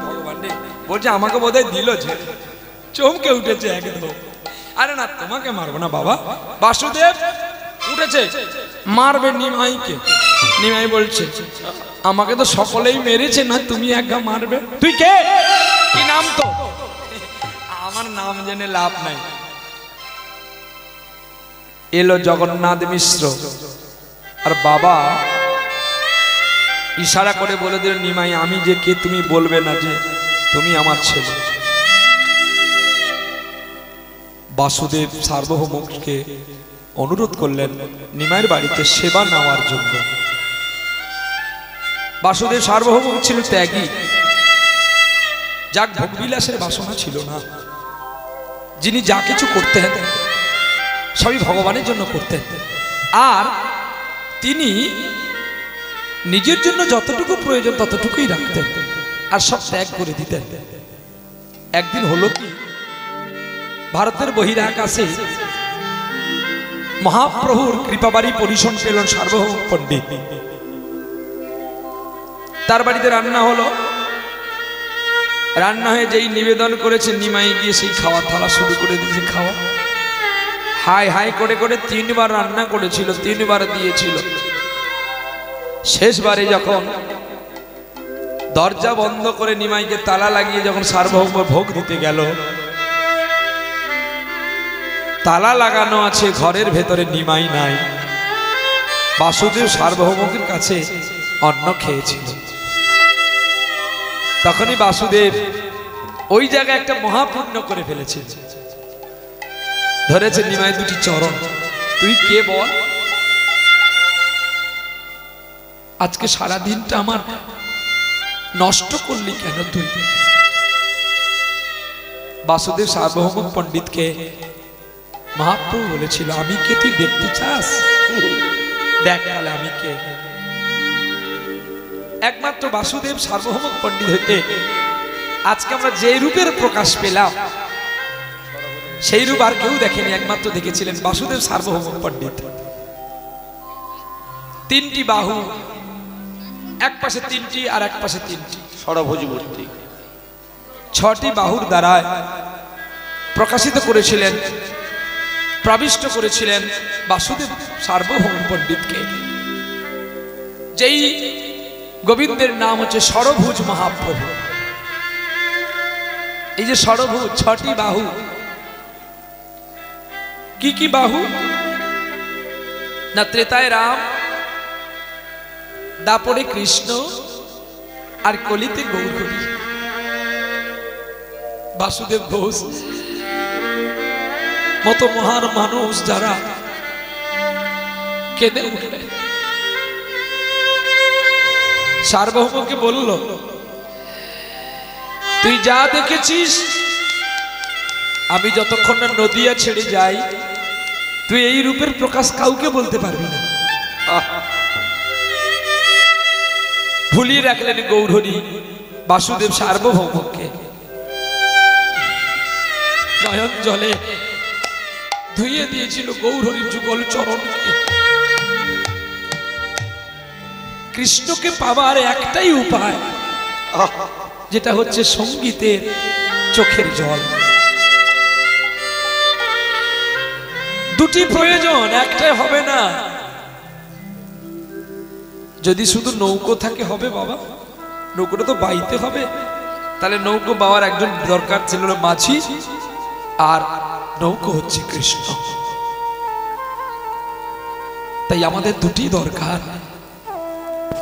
ভগবান রে, বলছে আমাকে বোধহয় দিল যে, চমকে উঠেছে একদম। আরে না তোমাকে মারবো না বাবা। বাসুদেব উঠেছে মারবে নিমাইকে। নিমাই বলছে আমাকে তো সকলেই মেরেছে, না তুমি একা মারবে। তুই কে, কি নাম তো? আমার নাম জেনে লাভ নাই। এলো জগন্নাথ মিশ্র আর বাবা ইশারা করে বলে দিল নিমাই আমি যে কে তুমি বলবে না যে তুমি আমার ছেলে। বাসুদেব সার্বভৌমকে অনুরোধ করলেন নিমাইয়ের বাড়িতে সেবা নেওয়ার জন্য। বাসুদেব সার্বভৌম ছিল ত্যাগী, যার ভোগবিলাসের বাসনা ছিল না, যিনি যা কিছু করতেন সবই ভগবানের জন্য করতেন, আর তিনি নিজের জন্য যতটুকু প্রয়োজন ততটুকুই রাখতেন আর সব ত্যাগ করে দিতেন। একদিন হলো কি, ভারতের বহিরাকাশে মহাপ্রভুর কৃপাবাড়ি পরিশন পেলেন সার্বভৌম পণ্ডিত। তার বাড়িতে রান্না হলো, রান্না হয়ে যেই নিবেদন করেছে নিমাই গিয়ে সেই খাওয়ার থালা শুরু করে দিয়েছে খাওয়া। হাই হাই করে করে 3 বার রান্না করেছিল, 3 বার দিয়েছিল। শেষবারে যখন দরজা বন্ধ করে নিমাইকে তালা লাগিয়ে যখন সার্বভৌম ভোগ দিতে গেল, তালা লাগানো আছে, ঘরের ভেতরে নিমাই নাই। বাসুদেব সার্বভৌমের কাছে অন্ন খেয়েছিল। তখনই বাসুদেব ওই জায়গায় একটা মহাপুণ্য করে ফেলেছে, ধরেছে নিমাই দুটি চরণ। তুই কে বল, আজকে সারা দিনটা আমার নষ্ট করলি কেন তুই? বাসুদেব সার্বভৌম পণ্ডিতকে মহাপ্রভু বলেছিল আমি কে তুই দেখতে চাস? দেখ তাহলে আমি কে। একমাত্র বাসুদেব সার্বভৌম পণ্ডিত হইতে আজকে আমরা যে রূপের প্রকাশ পেলাম সেই রূপ আর কেউ দেখেনি, একমাত্র দেখেছিলেন বাসুদেব সার্বভৌম পণ্ডিত। 3টি বাহু, এক পাশে 3টি আর এক পাশে 3টি, ষড়ভুজ মূর্তি। 6টি বাহুর দ্বারা প্রকাশিত করেছিলেন, প্রবিষ্ট করেছিলেন বাসুদেব সার্বভৌম পণ্ডিতকে। যেই গোবিন্দের নাম হচ্ছে ষড়ভুজ মহাপ্রভু। এই যে ষড়ভুজ, 6টি বাহু, কি কি বাহু না? ত্রেতায় রাম, দাপরে কৃষ্ণ, আর কলিতে গৌরহরি। বাসুদেব ঘোষ মতো মহান মানুষ যারা কেঁদে উঠলেন, সার্বভৌমকে বলল তুই যা দেখেছিস, আমি যতক্ষণ না নদিয়া ছেড়ে যাই তুই এই রূপের প্রকাশ কাউকে বলতে পারবি না। ভুলিয়ে রাখলেন গৌরহরি বাসুদেব সার্বভৌমকে। নয়ন জলে ধুইয়ে দিয়েছিল গৌরহরির যুগল চরণকে। কৃষ্ণকে পাবার একটাই উপায়, যেটা হচ্ছে সঙ্গীতের চোখের জল। দুটি প্রয়োজন, একটাই হবে না। যদি শুধু নৌকো থাকে হবে বাবা? নৌকোটা তো বাইতে হবে। তাহলে নৌকো বাবার একজন দরকার ছিল মাঝি, আর নৌকো হচ্ছে কৃষ্ণ। তাই আমাদের দুটি দরকার,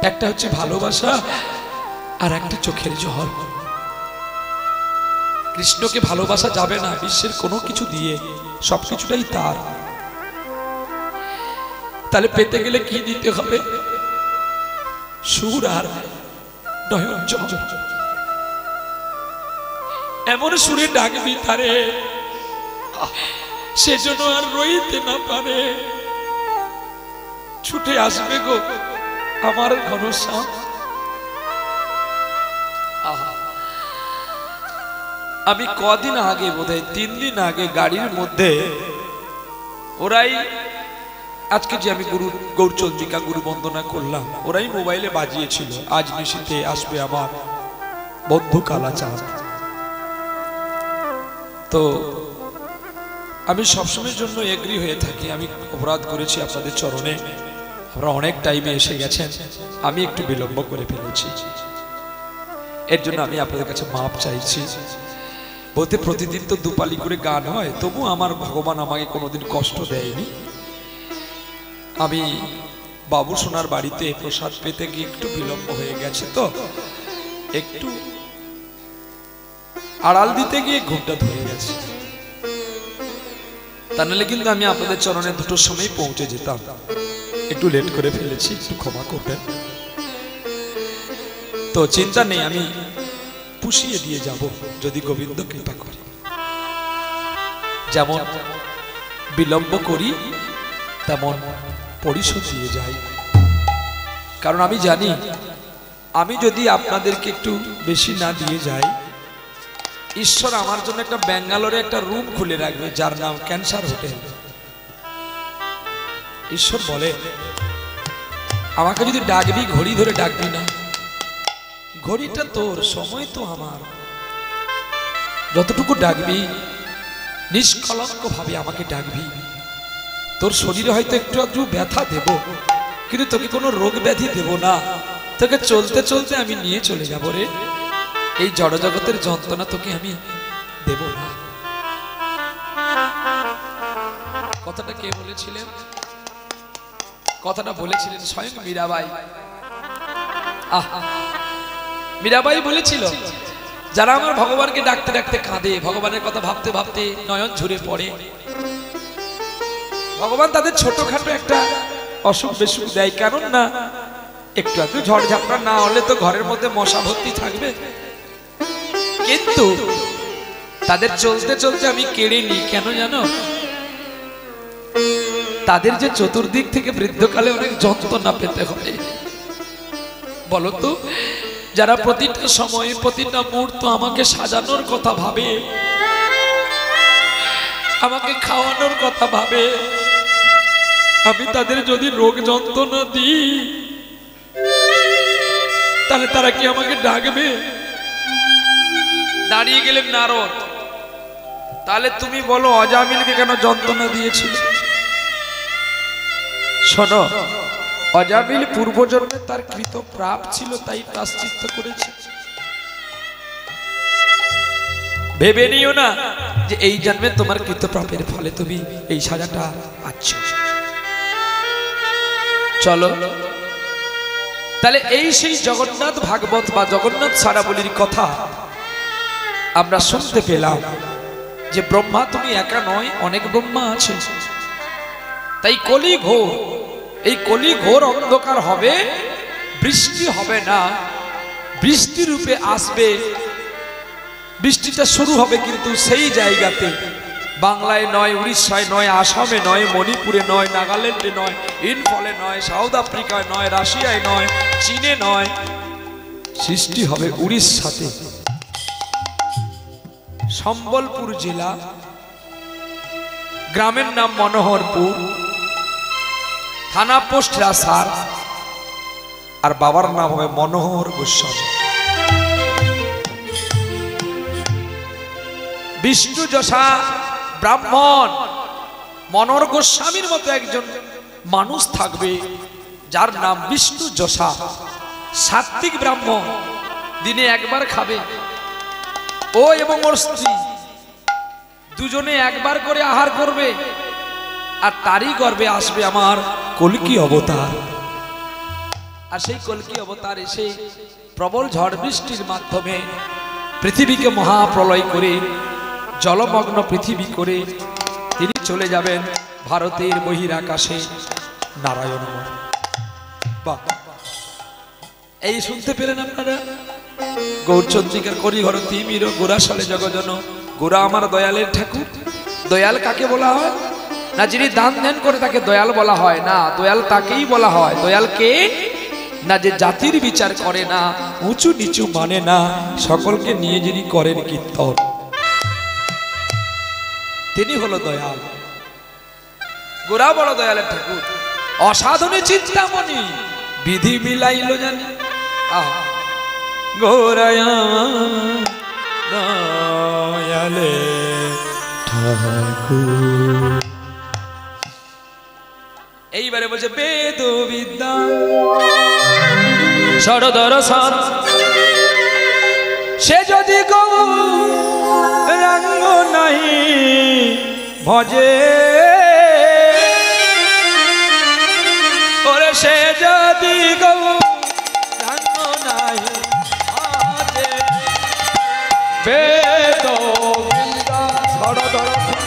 একটা হচ্ছে ভালোবাসা, আর একটা চোখের জল। কৃষ্ণকে ভালোবাসা যাবে না বিশ্বের কোনো কিছু দিয়ে, সবকিছুটাই তার। তাহলে পেতে গেলে কি দিতে হবে? সুর আর নয়ন জল। এমন সুরে ডাকবি তারে, সেজন্য আর রইতে না পারে, ছুটে আসবে গো আমার ঘনশ্যাম। আমি কদিন আগে, বোধহয় 3 দিন আগে, গাড়ির মধ্যে ওরাই আজকে যে আমি গুরু গৌরচন্দ্রিকা গুরু বন্দনা করলাম, ওরাই মোবাইলে বাজিয়েছিল আজ নিশীথে আসবে আমার বন্ধু কালাচাঁদ। তো আমি সবসময়ের জন্য এগ্রি হয়ে থাকি। আমি অপরাধ করেছি আপনাদের চরণে, আমরা অনেক টাইমে এসে গেছেন, আমি একটু বিলম্ব করে ফেলেছি, এর জন্য আমি আপনাদের কাছে মাপ চাইছি। বলতে প্রতিদিন তো দুপালি করে গান হয়, তবু আমার ভগবান আমাকে কোনোদিন কষ্ট দেয়নি। আমি বাবু সোনার বাড়িতে প্রসাদ পেতে গিয়ে একটু বিলম্ব হয়ে গেছে, তো একটু আড়াল দিতে গিয়ে ঘুমটা ধরে গেছে। তা নাহলে কিন্তু আমি আপনাদের চরণে 2টোর সময় পৌঁছে যেতাম, একটু লেট করে ফেলেছি, একটু ক্ষমা করবেন। তো চিন্তা নেই, আমি পুষিয়ে দিয়ে যাব যদি গোবিন্দ কৃপা করে। যেমন বিলম্ব করি তেমন পরিশোধ দিয়ে যাই, কারণ আমি জানি আমি যদি আপনাদেরকে একটু বেশি না দিয়ে যাই, ঈশ্বর আমার জন্য একটা ব্যাঙ্গালোরে একটা রুম খুলে রাখবে যার নাম ক্যান্সার হোটেল। ঈশ্বর বলে আমাকে যদি ডাকবি, ঘড়ি ধরে ডাকবি না, ঘড়িটা তোর, সময় তো আমার। যতটুকু ডাকবি নিষ্কলঙ্ক ভাবে আমাকে ডাকবি। তোর শরীরে হয়তো একটু একটু ব্যথা দেব, কিন্তু তোকে কোনো রোগ ব্যাধি দেব না। তোকে চলতে চলতে আমি নিয়ে চলে যাব রে, এই জড়জগতের যন্ত্রণা তোকে আমি দেব না। কথাটা কে বলেছিলেন? কথাটা বলেছিলেন স্বয়ং মীরাবাই। মীরাবাই বলেছিল, যারা আমার ভগবানকে ডাকতে ডাকতে কাঁদে, ভগবানের কথা ভাবতে ভাবতে নয়ন ঝরে পড়ে, ভগবান তাদের ছোটখাটো একটা অসুখ বেসুখ দেয়। কারণ না একটু একটু ঝড় ঝাপটা না হলে তো ঘরের মধ্যে মশা ভর্তি থাকবে, কিন্তু তাদের চলতে চলতে আমি কেড়ে নিই। কেন জানো? তাদের যে চতুর্দিক থেকে বৃদ্ধকালে অনেক যন্ত্রণা পেতে হবে। বলতো, যারা প্রতিটা সময় প্রতিটা মুহূর্ত আমাকে সাজানোর কথা ভাবে, আমাকে খাওয়ানোর কথা ভাবে, আমি তাদের যদি রোগ যন্ত্রণা দিই, তাহলে তারা কি আমাকে ডাকবে? দাঁড়িয়ে গেলেন নারদ, তাহলে তুমি বলো অজামিলকে কেন যন্ত্রণা দিয়েছিল? শোনো, অজামিল পূর্বজন্মে তার কৃত পাপ ছিল, তাই প্রায়শ্চিত্ত করেছে। ভেবে নিও না যে এই জন্মে তোমার কৃত পাপের ফলে তুমি এই সাজাটা পাচ্ছ। চলো তাহলে এই সেই জগন্নাথ ভাগবত বা জগন্নাথ সারাবলির কথা আমরা শুনতে পেলাম যে ব্রহ্মা তুমি একা নয়, অনেক ব্রহ্মা আছে। তাই কলি ঘোর, এই কলি ঘোর অন্ধকার হবে, বৃষ্টি হবে না, বৃষ্টি রূপে আসবে। বৃষ্টিটা শুরু হবে কিন্তু সেই জায়গাতে, বাংলায় নয়, উড়িষ্যায় নয়, আসামে নয়, মণিপুরে নয়, নাগাল্যান্ডে নয়, ইনফলে নয়, সাউথ আফ্রিকায় নয়, রাশিয়ায় নয়, চীনে নয়, সৃষ্টি হবে উড়িষ্যাতে। সম্বলপুর জেলা, গ্রামের নাম মনোহরপুর, থানা পোস্ট রাসার, আর বাবার নাম হবে মনোহর গোস্বামী। বিষ্ণু যশা ব্রাহ্মণ মনোহর গোস্বামীর মতো একজন মানুষ থাকবে যার নাম বিষ্ণু যশা। সাত্বিক ব্রাহ্মণ, দিনে একবার খাবে, ও এবং ওর স্ত্রী দুজনে একবার করে আহার করবে, আর তারই গর্ভে আসবে আমার কল্কি অবতার। আর সেই কল্কি অবতার এসে প্রবল ঝড় বৃষ্টির মাধ্যমে পৃথিবীকে মহাপ্রলয় করে জলমগ্ন পৃথিবী করে তিনি চলে যাবেন ভারতের বহিরাকাশে নারায়ণ। বাহ, এই শুনতে পেলেন আপনারা? গৌরচন্দ্রিকার করিঘর তিমির গোরাশালে জগজন, গোরা আমার দয়ালের ঠাকুর। দয়াল কাকে বলা হয় না? যিনি দান ধ্যান করে তাকে দয়াল বলা হয় না, দয়াল তাকেই বলা হয়। দয়াল কে না? যে জাতির বিচার করে না, উঁচু নিচু মানে না, সকলকে নিয়ে যিনি করেন কীর্তন, তিনি হলো দয়াল। গোরা বড় দয়ালের ঠাকুর। অসাধনে চিন্তামণি বিধি মিলাইল জানি। গোরায়া দয়ালে ঠাকুর। এইবারে বলছে বেদ বিদ্যা সরদর্শন, সে যদি গৌরাঙ্গ নাহি ভজে, ওরে সে যদি গৌরাঙ্গ নাহি ভজে, বেদ বিদ্যা সরদর্শন,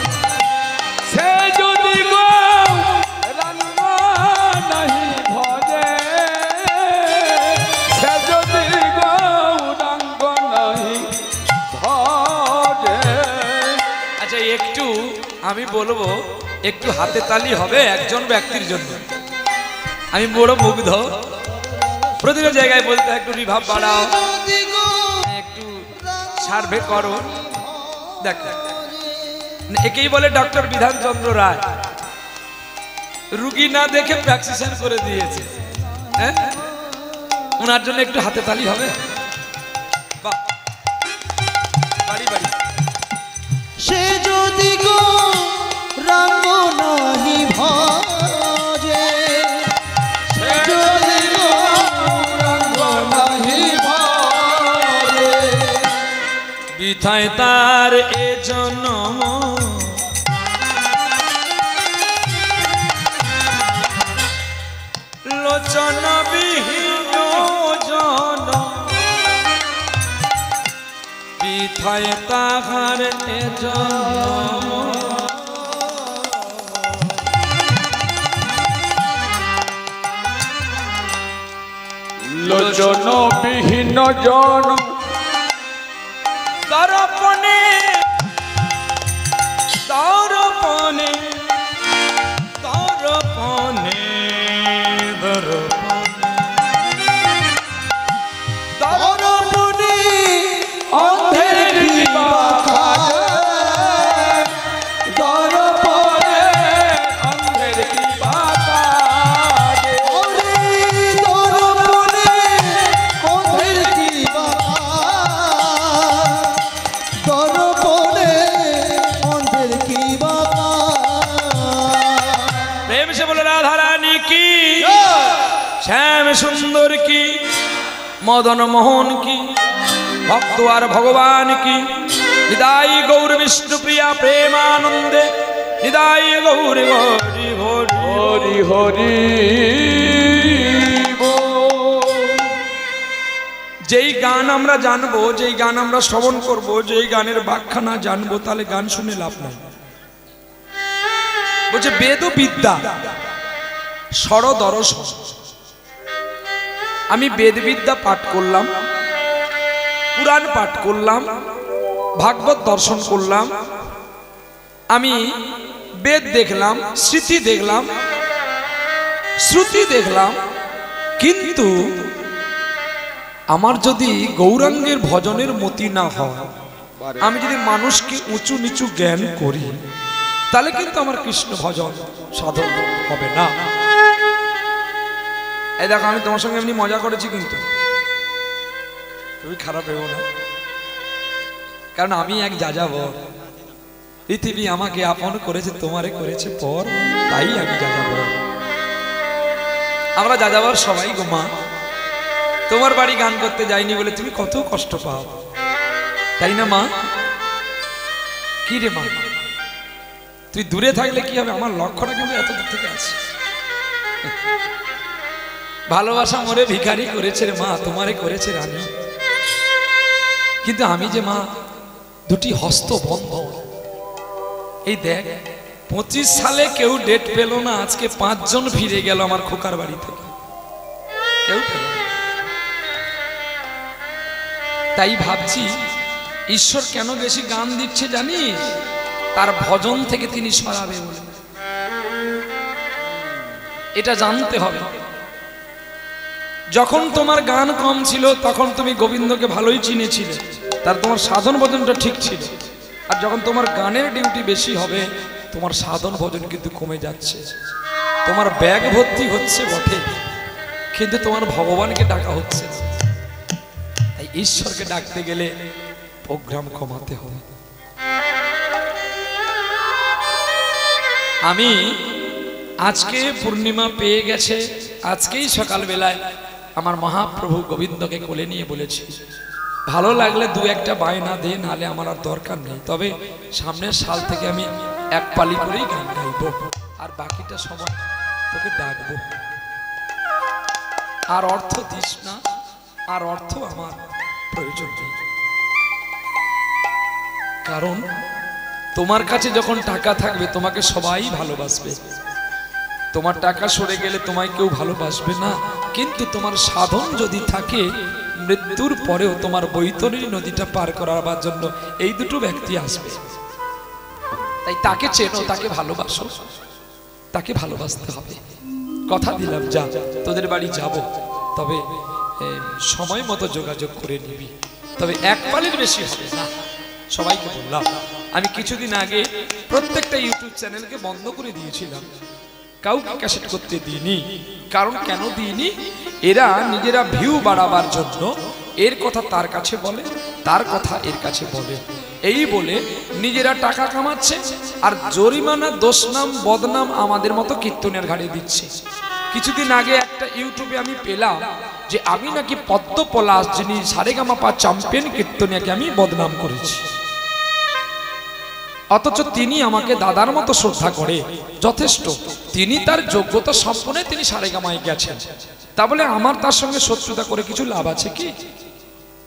সে যদি গৌরাঙ্গ নাহি ভজে, সে যদি গৌরাঙ্গ নাহি ভজে। আচ্ছা, একটু আমি বলবো, একটু হাতে তালি হবে একজন ব্যক্তির জন্য। আমি বড় মুগ্ধ, প্রতিটা জায়গায় বলতে একটু রিভাব বাড়াও, একটু সার্ভে করো। দেখ, একেই বলে ডক্টর বিধানচন্দ্র রায়, রুগী না দেখে প্র্যাকটিশন করে দিয়েছে। হ্যাঁ, ওনার জন্য একটু হাতে তালি হবে। বাহ, বাড়ি বাড়ি। সে যদি গৌরাঙ্গ নাহি ভজে, সে যদি গৌরাঙ্গ নাহি ভজে, বিথায় তার এ জন্ম, লোচন বিহীন জন, বিথায় তাহার এ জন্ম। লোচন বিহীন জন, দর্পণে দর্পণে দর্পণে দর্পণে দর্পণে অন্ধের দিবা কাজে, দর্পণে অন্ধের দিবা কাজে, ওরে দর্পণে অন্ধের দিবা, দর্পণে অন্ধের দিবা। প্রেম সে বলে রাধা রানী কি, শ্যাম সুন্দর কি, মদন মোহন কি, ভক্ত আর ভগবান কি। হৃদয় গৌর বিষ্ণু প্রিয়া প্রেমানন্দে, হৃদয় গৌর হরি হরি হরি হরি বল। যেই গান আমরা জানবো, যেই গান আমরা শ্রবণ করব, যেই গানের ব্যাখ্যা না জানবো, তাহলে গান শুনে লাভ নাই। বলছে বেদ বিদ্যা সরদর্শন। আমি বেদবিদ্যা পাঠ করলাম, পুরাণ পাঠ করলাম, ভাগবত দর্শন করলাম, আমি বেদ দেখলাম, স্মৃতি দেখলাম, শ্রুতি দেখলাম, কিন্তু আমার যদি গৌরাঙ্গের ভজনের মতি না হয়, আমি যদি মানুষকে উঁচু নিচু জ্ঞান করি, তাহলে কিন্তু আমার কৃষ্ণ ভজন সাধন হবে না। এই দেখো, আমি তোমার সঙ্গে এমনি মজা করেছি, কিন্তু তুমি খারাপ ভেবো না, কারণ আমি এক যাযাবর। পৃথিবী আমাকে আপন করেছে, তোমারে করেছে পর, তাই আমি যাযাবর। আমরা যাযাবর সবাই গো মা। তোমার বাড়ি গান করতে যাইনি বলে তুমি কত কষ্ট পাও, তাই না মা? কি রে মা, তুই দূরে থাকলে কি হবে? আমার লক্ষ্যটা কিন্তু এত দূর থেকে আছে। ভালোবাসা মোরে ভিখারি করেছে রে মা, তোমারে করেছে রানী। কিন্তু আমি যে মা দুটি হস্ত বন্ধ। এই দেখ 25 সালে কেউ ডেট পেল না, আজকে 5 জন ফিরে গেল আমার খোকার বাড়ি থেকে, কেউ পেল না। তাই ভাবছি ঈশ্বর কেন বেশি গান দিচ্ছে জানিস? তার ভজন থেকে তিনি সরাবে বলে। এটা জানতে হবে। যখন তোমার গান কম ছিল তখন তুমি গোবিন্দকে ভালোই চিনেছিলে, তার তোমার সাধন ভজনটা ঠিক ছিল। আর যখন তোমার গানের ডিউটি বেশি হবে তোমার সাধন ভজন কিন্তু কমে যাচ্ছে। তোমার ব্যাগ ভর্তি হচ্ছে বটে, কিন্তু তোমার ভগবানকে ডাকা হচ্ছে না। তাই ঈশ্বরকে ডাকতে গেলে প্রোগ্রাম কমাতে হবে। আমি আজকে পূর্ণিমা পেয়ে গেছে, আজকেই সকালবেলায় আমার মহাপ্রভু গোবিন্দকে কোলে নিয়ে বলেছি, ভালো লাগলে 2-1টা বায়না দে, নাহলে আমার আর দরকার নেই। তবে সামনের সাল থেকে আমি 1 পালি করেই গান গাইবো, আর বাকিটা সময় তোকে ডাকবো। আর অর্থ দিস না, আর অর্থ আমার প্রয়োজন নেই। কারণ তোমার কাছে যখন টাকা থাকবে তোমাকে সবাই ভালোবাসবে, তোমার টাকা সরে গেলে তোমায় কেউ ভালোবাসবে না। কিন্তু তোমার সাধন যদি থাকে, মৃত্যুর পরেও তোমার বৈতরণী নদীটা পার করার জন্য এই দুটো ব্যক্তি আসবে। তাই তাকে চেনো, তাকে ভালোবাসো, তাকে ভালোবাসতে হবে। কথা দিলাম যা তোদের বাড়ি যাব, তবে সময় মতো যোগাযোগ করে নিবি। তবে 1 পালির বেশি হবে না। সবাইকে বললাম, আমি কিছুদিন আগে প্রত্যেকটা ইউটিউব চ্যানেলকে বন্ধ করে দিয়েছিলাম, কাউকে ক্যাসেট করতে দিইনি। কারণ কেন দিইনি? এরা নিজেরা ভিউ বাড়াবার জন্য এর কথা তার কাছে বলে, তার কথা এর কাছে বলে, এই বলে নিজেরা টাকা কামাচ্ছে। আর জরিমানা, দোষনাম, বদনাম আমাদের মতো কীর্তনের ঘাড়ে দিচ্ছে। কিছুদিন আগে একটা ইউটিউবে আমি পেলাম যে আমি নাকি পদ্ম পলাশ, যিনি সারেগামাপা চ্যাম্পিয়ন কীর্তনিয়াকে আমি বদনাম করেছি। অথচ তিনি আমাকে দাদার মতো শ্রদ্ধা করে, যথেষ্ট। তিনি তার যোগ্যতা সম্পন্ন তিনি সারেগামায় গেছেন। তা বলে আমার তার সঙ্গে শত্রুতা করে কিছু লাভ আছে কি?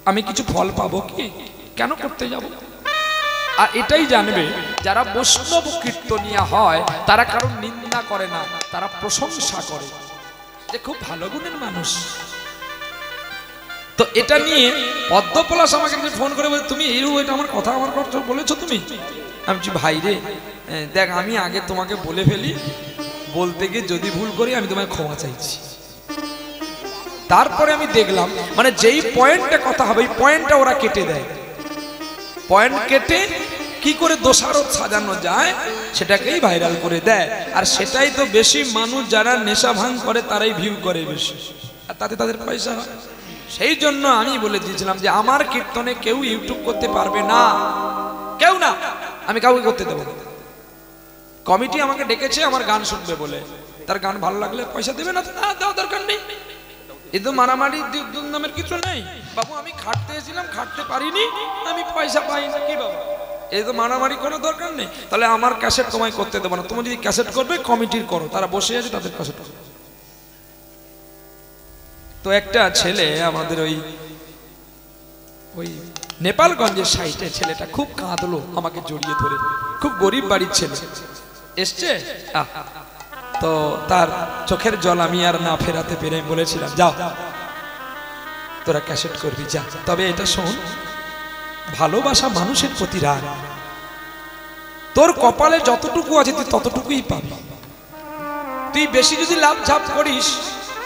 আমি কিছু ফল পাবো কি? কেন করতে যাব? আর এটাই জানবে, যারা বৈষ্ণব কীর্তনিয়া হয় তারা কারণ নিন্দা করে না, তারা প্রশংসা করে যে খুব ভালো গুণের মানুষ। তো এটা নিয়ে পদ্মপলাশ আমাকে ফোন করে বলে, তুমি এটা আমার কথা বলেছো তুমি? আমি বলছি, ভাই রে দেখ, আমি আগে তোমাকে বলে ফেলি, বলতে গিয়ে যদি ভুল করি আমি তোমায় ক্ষমা চাইছি। তারপরে আমি দেখলাম মানে যেই পয়েন্টটা কথা হবে এই পয়েন্টটা ওরা কেটে দেয়। পয়েন্ট কেটে কি করে দোষারোপ সাজানো যায় সেটাকেই ভাইরাল করে দেয়। আর সেটাই তো বেশি মানুষ যারা নেশা ভাঙ করে তারাই ভিউ করে বেশি, আর তাতে তাদের পয়সা হয়। সেই জন্য আমি বলে দিয়েছিলাম যে আমার কীর্তনে কেউ ইউটিউব করতে পারবে না, কেউ না, আমি কাউকে করতে দেবো না। কমিটি আমাকে ডেকেছে আমার গান শুনবে বলে, তার গান ভালো লাগলে পয়সা দেবে না, দেওয়া দরকার নেই। এ তো মারামারি নামের কিছু নেই বাবু। আমি খাটতে এসেছিলাম, খাটতে পারিনি, আমি পয়সা পাই না, কি বাবু? এই তো মারামারি কোনো দরকার নেই। তাহলে আমার ক্যাসেট তোমায় করতে দেবো না। তুমি যদি ক্যাসেট করবে কমিটির করো, তারা বসে আছে তাদের ক্যাসেট করবে। তো একটা ছেলে আমাদের ওই নেপালগঞ্জের সাইটে, ছেলেটা খুব কাঁদলো আমাকে জড়িয়ে ধরে, খুব গরিব বাড়ির ছেলে এসছে। তো তার চোখের জল আমি আর না ফেরাতে পেরে বলেছিলাম, যাও তোরা ক্যাসেট করবি যা, তবে এটা শোন, ভালোবাসা মানুষের প্রতি রাগ। তোর কপালে যতটুকু আছে তুই ততটুকুই পাবি। তুই বেশি যদি লাভ ঝাপ করিস,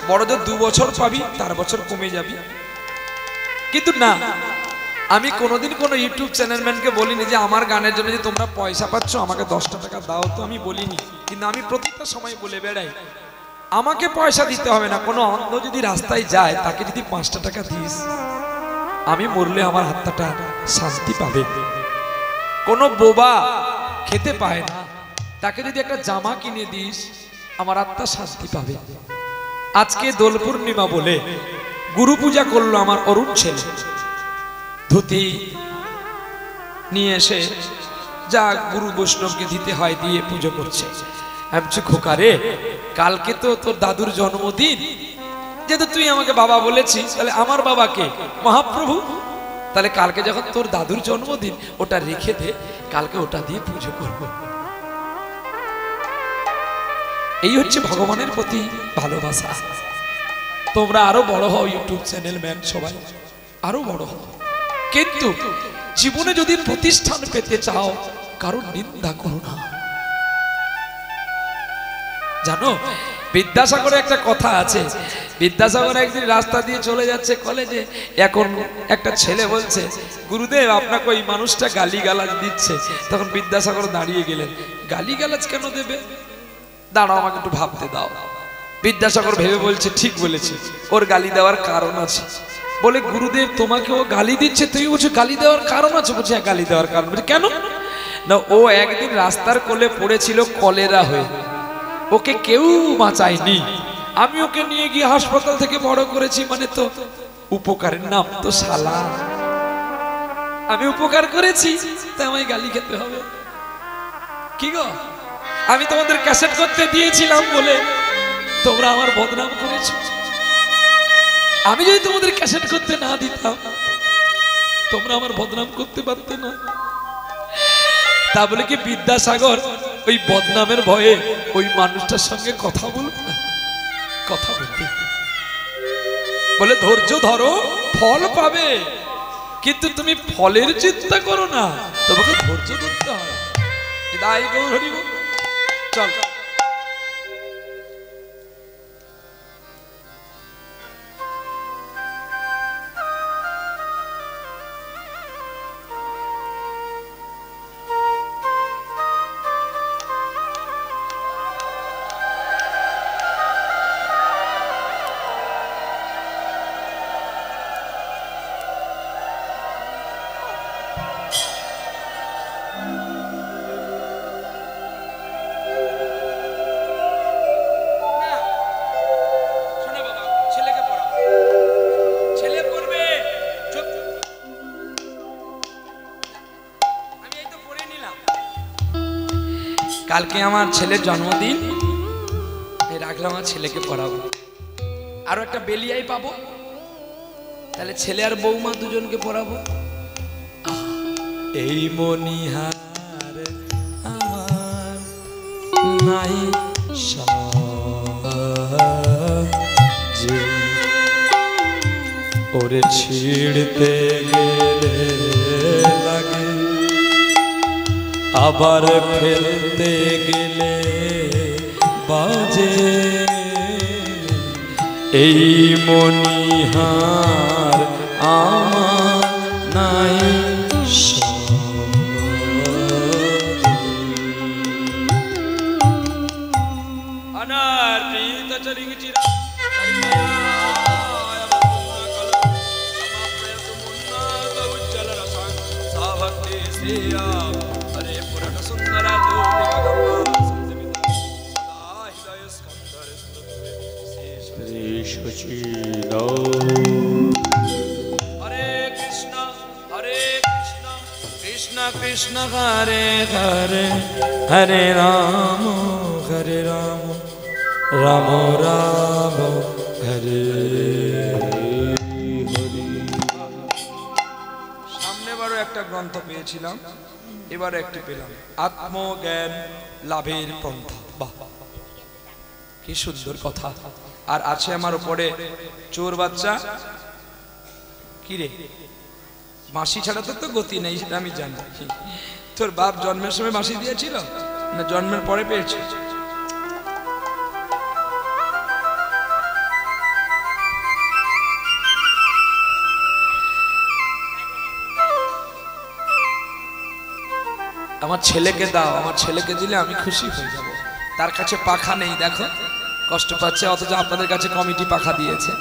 বড়দের 2 বছর পাবি, 4 বছর কমে যাবি। কিন্তু না, আমি কোনোদিন কোনো ইউটিউব চ্যানেলম্যানকে বলিনি যে আমার গানের জন্য যে তোমরা পয়সা পাচ্ছ আমাকে 10টা টাকা দাও, তো আমি বলিনি। কিন্তু আমি প্রত্যেকটা সময় বলে বেড়াই, আমাকে পয়সা দিতে হবে না। কোনো অন্ধ যদি রাস্তায় যায় তাকে যদি 5টা টাকা দিস, আমি মরলে আমার হাতটা শান্তি পাবে। কোনো বোবা খেতে পায় না, তাকে যদি একটা জামা কিনে দিস আমার আত্মা শান্তি পাবে। আজকে দোল পূর্ণিমা বলে গুরু পূজা করলো আমার অরুণ ছেলে, ধুতি নিয়ে এসে যা গুরু বৈষ্ণবকে দিতে হয় দিয়ে পুজো করছে। আমি বলছি, খোকা রে, কালকে তো তোর দাদুর জন্মদিন, যেহেতু তুই আমাকে বাবা বলেছিস, তাহলে আমার বাবা কে? মহাপ্রভু। তাহলে কালকে যখন তোর দাদুর জন্মদিন, ওটা রেখে দে, কালকে ওটা দিয়ে পুজো করব। এই হচ্ছে ভগবানের প্রতি ভালোবাসা। তোমরা আরো বড় হও, ইউটিউব চ্যানেল ম্যান সবাই আরো বড় হও, কিন্তু জীবনে যদি প্রতিষ্ঠান পেতে চাও, কারণ নিন্দা করো না। জানো, বিদ্যাসাগরে একটা কথা আছে। বিদ্যাসাগর একদিন রাস্তা দিয়ে চলে যাচ্ছে কলেজে, এখন একটা ছেলে বলছে, গুরুদেব আপনাকে ওই মানুষটা গালিগালাজ দিচ্ছে। তখন বিদ্যাসাগর দাঁড়িয়ে গেলেন, গালিগালাজ কেন দেবে? দাঁড়াও, আমাকে একটু ভাবতে দাও। বিদ্যাসাগর ভেবে বলছে, ঠিক বলেছে, ওর গালি দেওয়ার কারণ আছে। বলে, গুরুদেব তোমাকে ও গালি দিচ্ছে, তুমি বলছো গালি দেওয়ার কারণ আছে? বলছে, হ্যাঁ, গালি দেওয়ার কারণ। বলছে, কেন? না, ও একদিন রাস্তার কোলে পড়েছিল কলেরা হয়ে, ওকে কেউ বাঁচায়নি, আমি ওকে নিয়ে গিয়ে হাসপাতাল থেকে বড় করেছি, মানে তো উপকারের নাম তো শালা। আমি উপকার করেছি, তাই আমায় গালি খেতে হবে? কি গো, আমি তোমাদের ক্যাসেট করতে দিয়েছিলাম বলে তোমরা আমার বদনাম করেছো। আমি যদি তোমাদের ক্যাসেট করতে না দিতাম, তোমরা আমার বদনাম করতে পারতে না। তা বলে কি বিদ্যাসাগর ওই বদনামের ভয়ে ওই মানুষটার সঙ্গে কথা বলবে না? কথা বলবে, বলে ধৈর্য ধরো, ফল পাবে, কিন্তু তুমি ফলের চিন্তা করো না, তোমাকে ধৈর্য ধরতে হবে। দাই গৌর হরি বল। চল, কালকে আমার ছেলের জন্মদিন, রাখলাম আমার ছেলেকে পড়াবো। আরো একটা বেলিয়াই পাবো, তাহলে ছেলে আর বৌমা দুজনকে পড়াবো। এই মনিহার আমার নাই সাজে, ওরে ছিড়তে গেলে লাগে, আবার ফেলতে গেলে বাজে। এই মনিহার আমার নাই আনার পিতা চরিং চিরা হরে পুরাণ সুন্দর হরে কৃষ্ণ কৃষ্ণ কৃষ্ণ হরে হরে, হরে রাম রাম রাম হরে হরে। সামনে বারো একটা গ্রন্থ পেয়েছিলাম, এবারে একটি পেলাম, আত্মজ্ঞান লাভের পন্থা। বাহ, কি সুন্দর কথা। আর আছে আমার উপরে চোর বাচ্চা, কি রে, মাসি ছাড়া তো গতি নেই, সেটা আমি জানি। তোর বাপ জন্মের সময় মাসি দিয়েছিল না জন্মের পরে পেয়েছে? আমার ছেলেকে দাও, আমার ছেলেকে দিলে আমি খুশি হয়ে যাব। তার কাছে পাখা নেই, দেখো কষ্ট পাচ্ছে, অথচ আপনাদের কাছে কমিটি পাখা দিয়েছে।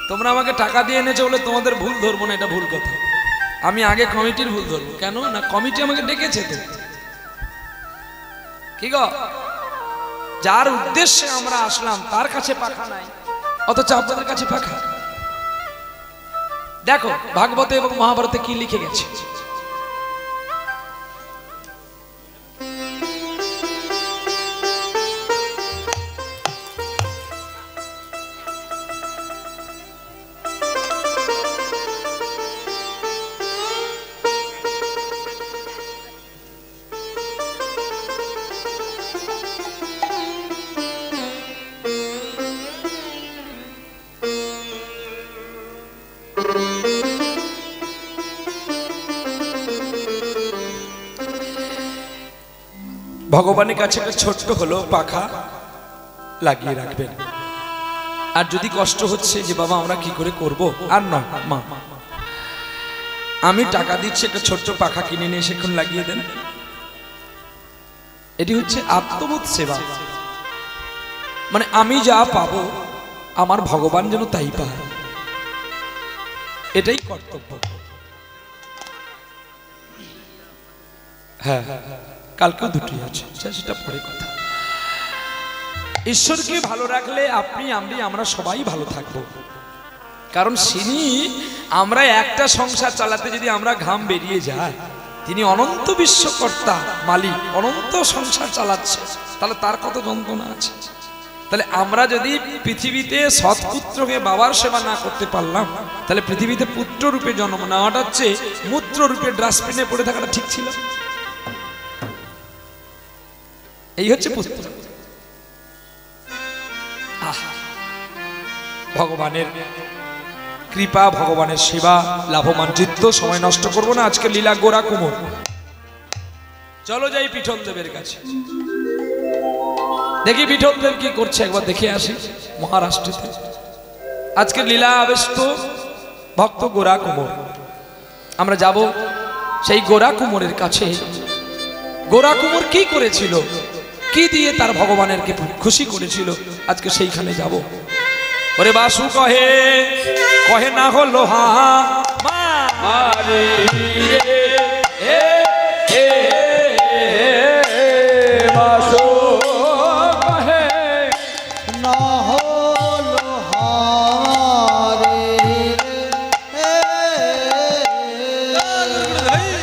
তোমরা আমাকে টাকা দিয়ে এনেছো বলে তোমাদের ভুল ধরবো না, এটা ভুল কথা। আমি আগে কমিটির ভুল ধরবো। কেন না, কমিটি আমাকে ডেকেছে তো। কি গো, যার উদ্দেশ্যে আমরা আসলাম তার কাছে পাখা নাই, অথচ আপনাদের কাছে পাখা। দেখো ভাগবতে এবং মহাভারতে কি লিখে গেছে। ভগবানের কাছে একটা ছোট্ট হলো পাখা লাগিয়ে রাখবেন। আর যদি কষ্ট হচ্ছে যে বাবা আমরা কি করে করব, আর নয় মা আমি টাকা দিচ্ছি, একটা ছোট্ট পাখা কিনে নিয়ে সেখান লাগিয়ে দেন। এটি হচ্ছে আত্মবোধ সেবা। মানে আমি যা পাবো আমার ভগবান যেন তাই পায়, এটাই কর্তব্য। হ্যাঁ কালকেও দুটি আছে, সেটা পরে কথা। ঈশ্বরকে ভালো রাখলে আপনি আমরা সবাই ভালো থাকবো। কারণ তিনি আমরা একটা সংসার চালাতে যদি আমরা ঘাম বেরিয়ে যায়, তিনি অনন্ত বিশ্বকর্তা মালিক, অনন্ত সংসার চালাচ্ছে, তাহলে তার কত যন্ত্রণা আছে। তাহলে আমরা যদি পৃথিবীতে সৎপুত্রকে বাবার সেবা না করতে পারলাম, তাহলে পৃথিবীতে পুত্র রূপে জন্ম নেওয়াটা হচ্ছে মূত্র রূপে ডাস্টবিনে পড়ে থাকাটা ঠিক ছিল। এই হচ্ছে পুত্র। ভগবানের কৃপা, ভগবানের সেবা, লাভবান চিত্ত। সময় নষ্ট করবো না, আজকে লীলা গোরা কুমোর। চলো যাই পিঠল দেবের কাছে, দেখি পিঠল দেব কি করছে, একবার দেখে আসি মহারাষ্ট্রতে। আজকে লীলা আবেষ্ট ভক্ত গোরা কুমোর। আমরা যাব সেই গোরা কুমোরের কাছে। গোরা কুমোর কি করেছিল, কি দিয়ে তার ভগবানের কে খুশি করেছিল, আজকে সেইখানে যাব। ওরে বাসু কহে কহে না হলো হা মারে বাসু কহে না হলো হারে,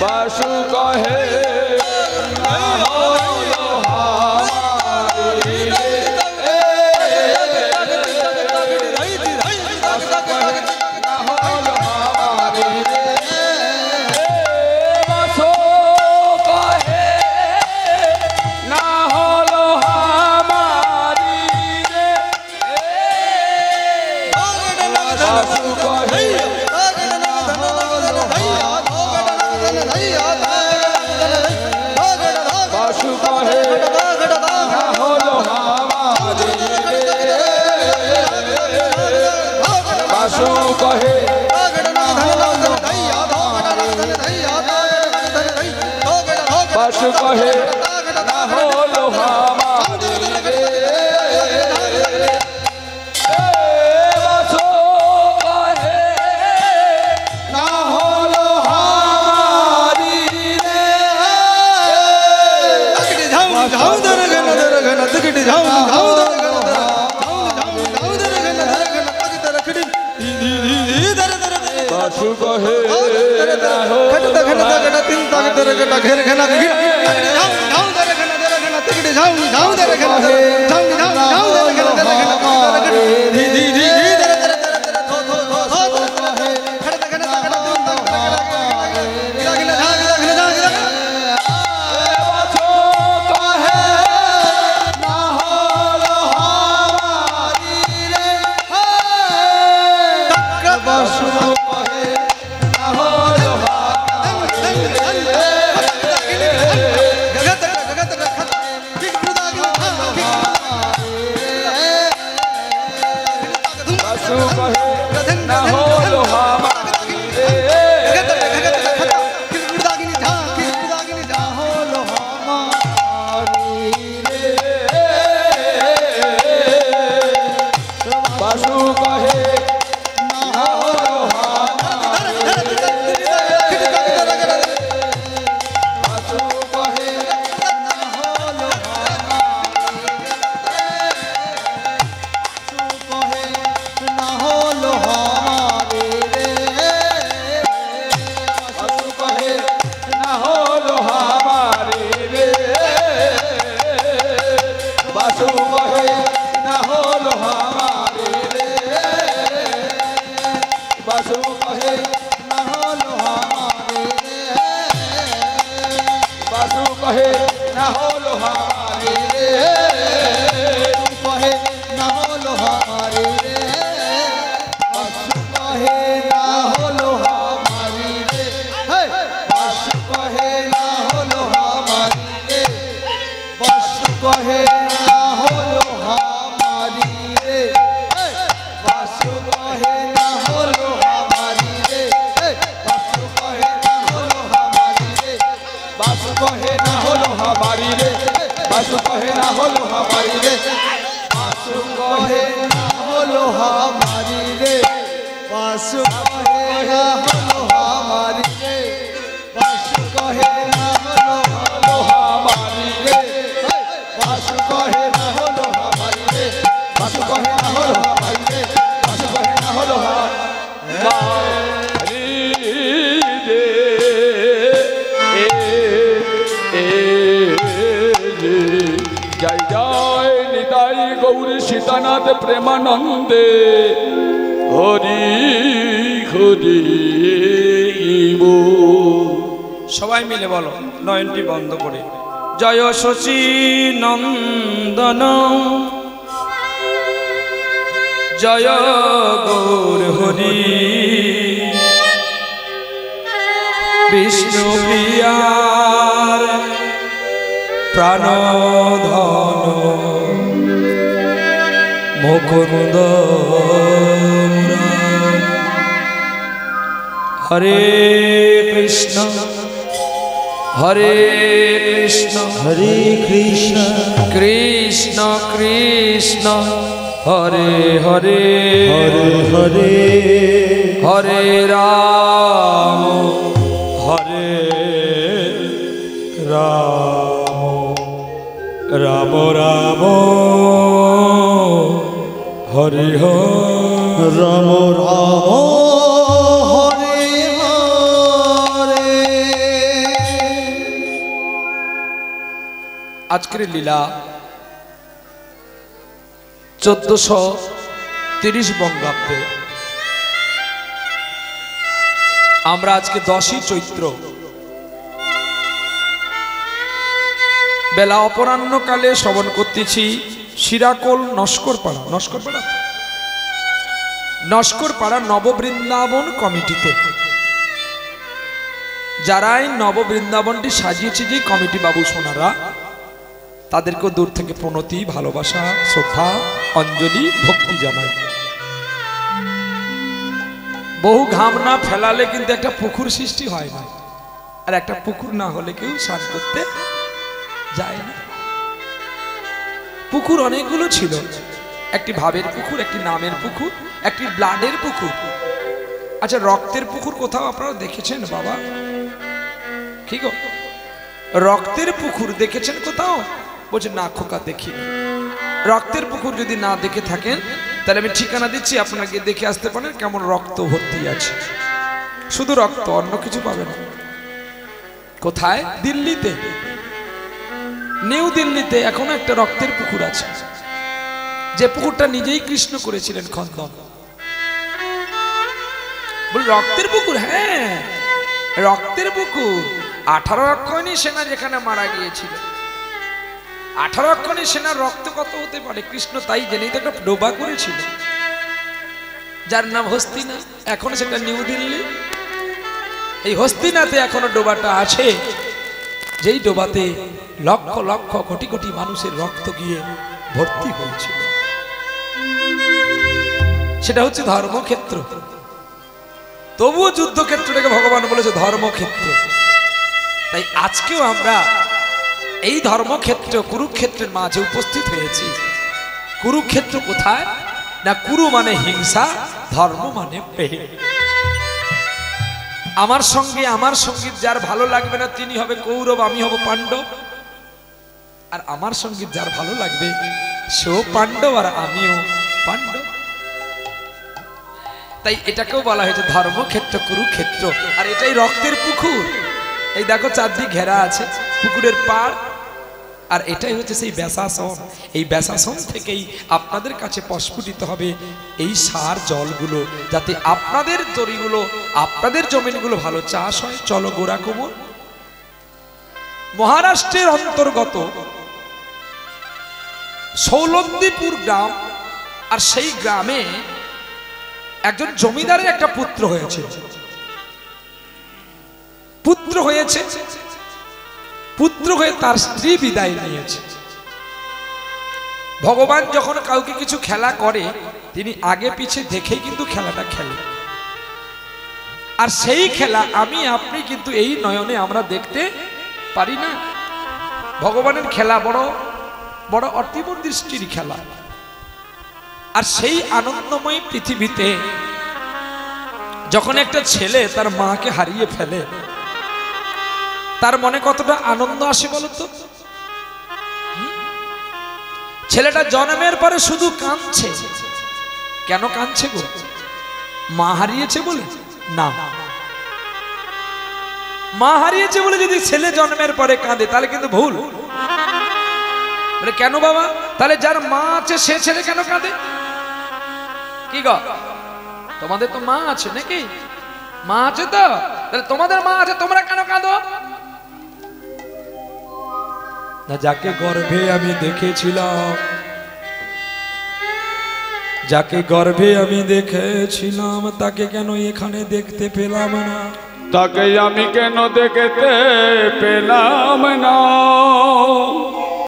বাসু কহে না হলো হারে, বাসু কহে না হলো হামারি রে, বাসু কহে না হলো হামারি রে, ঝাউ ধরে গেল ধরে গেল টিকিটি ঝাউ ঝাউ ধরে গেল বাসু কহে না ঘটা ঘটা ঘটা তিন তাক ধরে ঘটা ঘের ঘনা ঘির ঝাউ ঝাউ ধরে গেল ধরে গেল টিকিটি ঝাউ ঝাউ ধরে গেল ঝাউ ঝাউ ঝাউ ধরে গেল ধরে গেল ধি ধি ধি ধরে ধরে ধরে থো থো থো থো কহে ঘটা ঘটা ঘটা তিন তাক ধরে গেল গিলা গিলা ঝা গিলা গিলা ঝা গিলা বাসু কহে না হলো হামারি রে, বাসু কহে না হলো হামারি রে, বাসু কহে না হলো হামারি রে, বাসু কহে না হলো হামারি রে, বাসু কহে না হলো বাসু কহে না হলো হামারি রে, বাসু কহে না হলো হামারি রে, বাসু কহে না হলো হামারি রে, বাসু কহে না হলো হামারি রে, কহে না হলো হামারি রে, বাসু কহে না হলো হামারি রে, বাসু কহে না হলো হামারি রে, कहे ना हलो हमारी रे बासु कहे ना हलो हमारी रे बासु कहे ना हलो हमारी रे बासु कहे ना हलो हमारी रे बासु कहे ना हलो हमारी रे बासु कहे ना हलो हमारी रे बासु कहे ना हलो हमारी रे बासु कहे ना हलो हमारी रे जय जय निताई गौरी सीतानाथ प्रेमानंदे हरि हरि সবাই মিলে বলো নয়নটি বন্ধ করে জয় শচী নন্দন জয় গৌর হরি বিষ্ণু প্রিয়ার প্রাণধন মুকুন্দ হরে কৃষ্ণ হরে কৃষ্ণ हरे कृष्ण কৃষ্ণ কৃষ্ণ হরে হরে हरे हरे হরে রাম হরে রাম রাম রাম হরে হরে राम राम हरे हरे আজকের লীলা 1430 বঙ্গাব্দে আমরা আজকে 10ই চৈত্র বেলা অপরাহ্নকালে শ্রবণ করতেছি শিরাকোল নস্করপাড়া নববৃন্দাবন কমিটিতে যারাই নববৃন্দাবনটি সাজিয়েছে যে কমিটি বাবু সোনারা তাদেরকে দূর থেকে প্রণতি ভালোবাসা শ্রদ্ধা অঞ্জলি ভক্তি জানাই বহু ঘাম না ফেলালে কিন্তু একটা পুকুর সৃষ্টি হয় না আর একটা পুকুর না হলে কেউ স্নান করতে যায় না পুকুর অনেকগুলো ছিল একটি ভাবের পুকুর একটি নামের পুকুর একটি ব্লাডের পুকুর আচ্ছা রক্তের পুকুর কোথাও আপনারা দেখেছেন বাবা কি গো রক্তের পুকুর দেখেছেন কোথাও বলছে না খোকা দেখিনি রক্তের পুকুর যদি না দেখে থাকেন তাহলে আমি ঠিকানা দিচ্ছি আপনারা গিয়ে দেখে আসতে পারেন কেমন রক্ত ভর্তি আছে শুধু রক্ত অন্য কিছু পাবেন না কোথায় দিল্লিতে নিউ দিল্লিতে এখনো একটা রক্তের পুকুর আছে যে পুকুরটা নিজেই কৃষ্ণ করেছিলেন খন্দন বল রক্তের পুকুর হ্যাঁ রক্তের পুকুর 18 অক্ষয়ণী সেনা যেখানে মারা গিয়েছিল 18 অক্ষয়ণী সেনার রক্ত কত হতে পারে কৃষ্ণ তাই জেনেই তো একটা ডোবা করেছিল যার নাম হস্তিনা এখন সেটা নিউ দিল্লি এই হস্তিনাতে এখনো ডোবাটা আছে যেই ডোবাতে লক্ষ লক্ষ কোটি কোটি মানুষের রক্ত গিয়ে ভর্তি হয়েছিল সেটা হচ্ছে ধর্মক্ষেত্র তবুও যুদ্ধক্ষেত্রটাকে ভগবান বলেছে ধর্মক্ষেত্র তাই আজকেও আমরা এই ধর্মক্ষেত্র কুরুক্ষেত্রের মাঝে উপস্থিত হয়েছি কুরুক্ষেত্র কোথায় না কুরু মানে হিংসা ধর্ম মানে প্রেম আমার সঙ্গীত যার ভালো লাগবে না তিনি হবে কৌরব আমি হব পাণ্ডব আর আমার সঙ্গীত যার ভালো লাগবে সেও পাণ্ডব আর আমিও পাণ্ডব তাই এটাকেও বলা হয়েছে ধর্মক্ষেত্র কুরুক্ষেত্র আর এটাই রক্তের পুকুর এই দেখো চারদিক ঘেরা আছে পুকুরের পাড় আর এটাই হচ্ছে সেই ব্যাসাসন এই ব্যাসাসন থেকেই আপনাদের কাছে প্রস্ফুটিত হবে এই সার জলগুলো যাতে আপনাদের তরিগুলো আপনাদের জমিনগুলো ভালো চাষ হয় চলো গোড়া কোমর মহারাষ্ট্রের অন্তর্গত সৌলন্দীপুর গ্রাম আর সেই গ্রামে একজন জমিদারের একটা পুত্র হয়েছে পুত্র হয়ে তার স্ত্রী বিদায় নিয়েছে ভগবান যখন কাউকে কিছু খেলা করে তিনি আগে পিছে দেখেই কিন্তু খেলাটা খেলে আর সেই খেলা আমি আপনি কিন্তু এই নয়নে আমরা দেখতে পারি না। ভগবানের খেলা বড় বড় অতীব দৃষ্টির খেলা। আর সেই আনন্দময় পৃথিবীতে যখন একটা ছেলে তার মাকে হারিয়ে ফেলে, তার মনে কতটা আনন্দ আসে বলতো? ছেলেটা জন্মের পরে শুধু কাঁদছে। কেন কাঁদছে গো? মা হারিয়েছে বলে? না, মা হারিয়েছে বলে যদি ছেলে জন্মের পরে কাঁদে তাহলে কিন্তু ভুল। কেন বাবা? তাহলে যার মা আছে সে ছেলে কেন কাঁদে? কি গো, তোমাদের তো মা আছে নাকি? মা আছে তো, তাহলে তোমাদের মা আছে, তোমরা কেন কাঁদো? না, যাকে গর্ভে আমি দেখেছিলাম, যাকে গর্ভে আমি দেখেছিলাম, তাকে কেন এখানে দেখতে পেলাম না? তাকে আমি কেন দেখতে পেলাম না?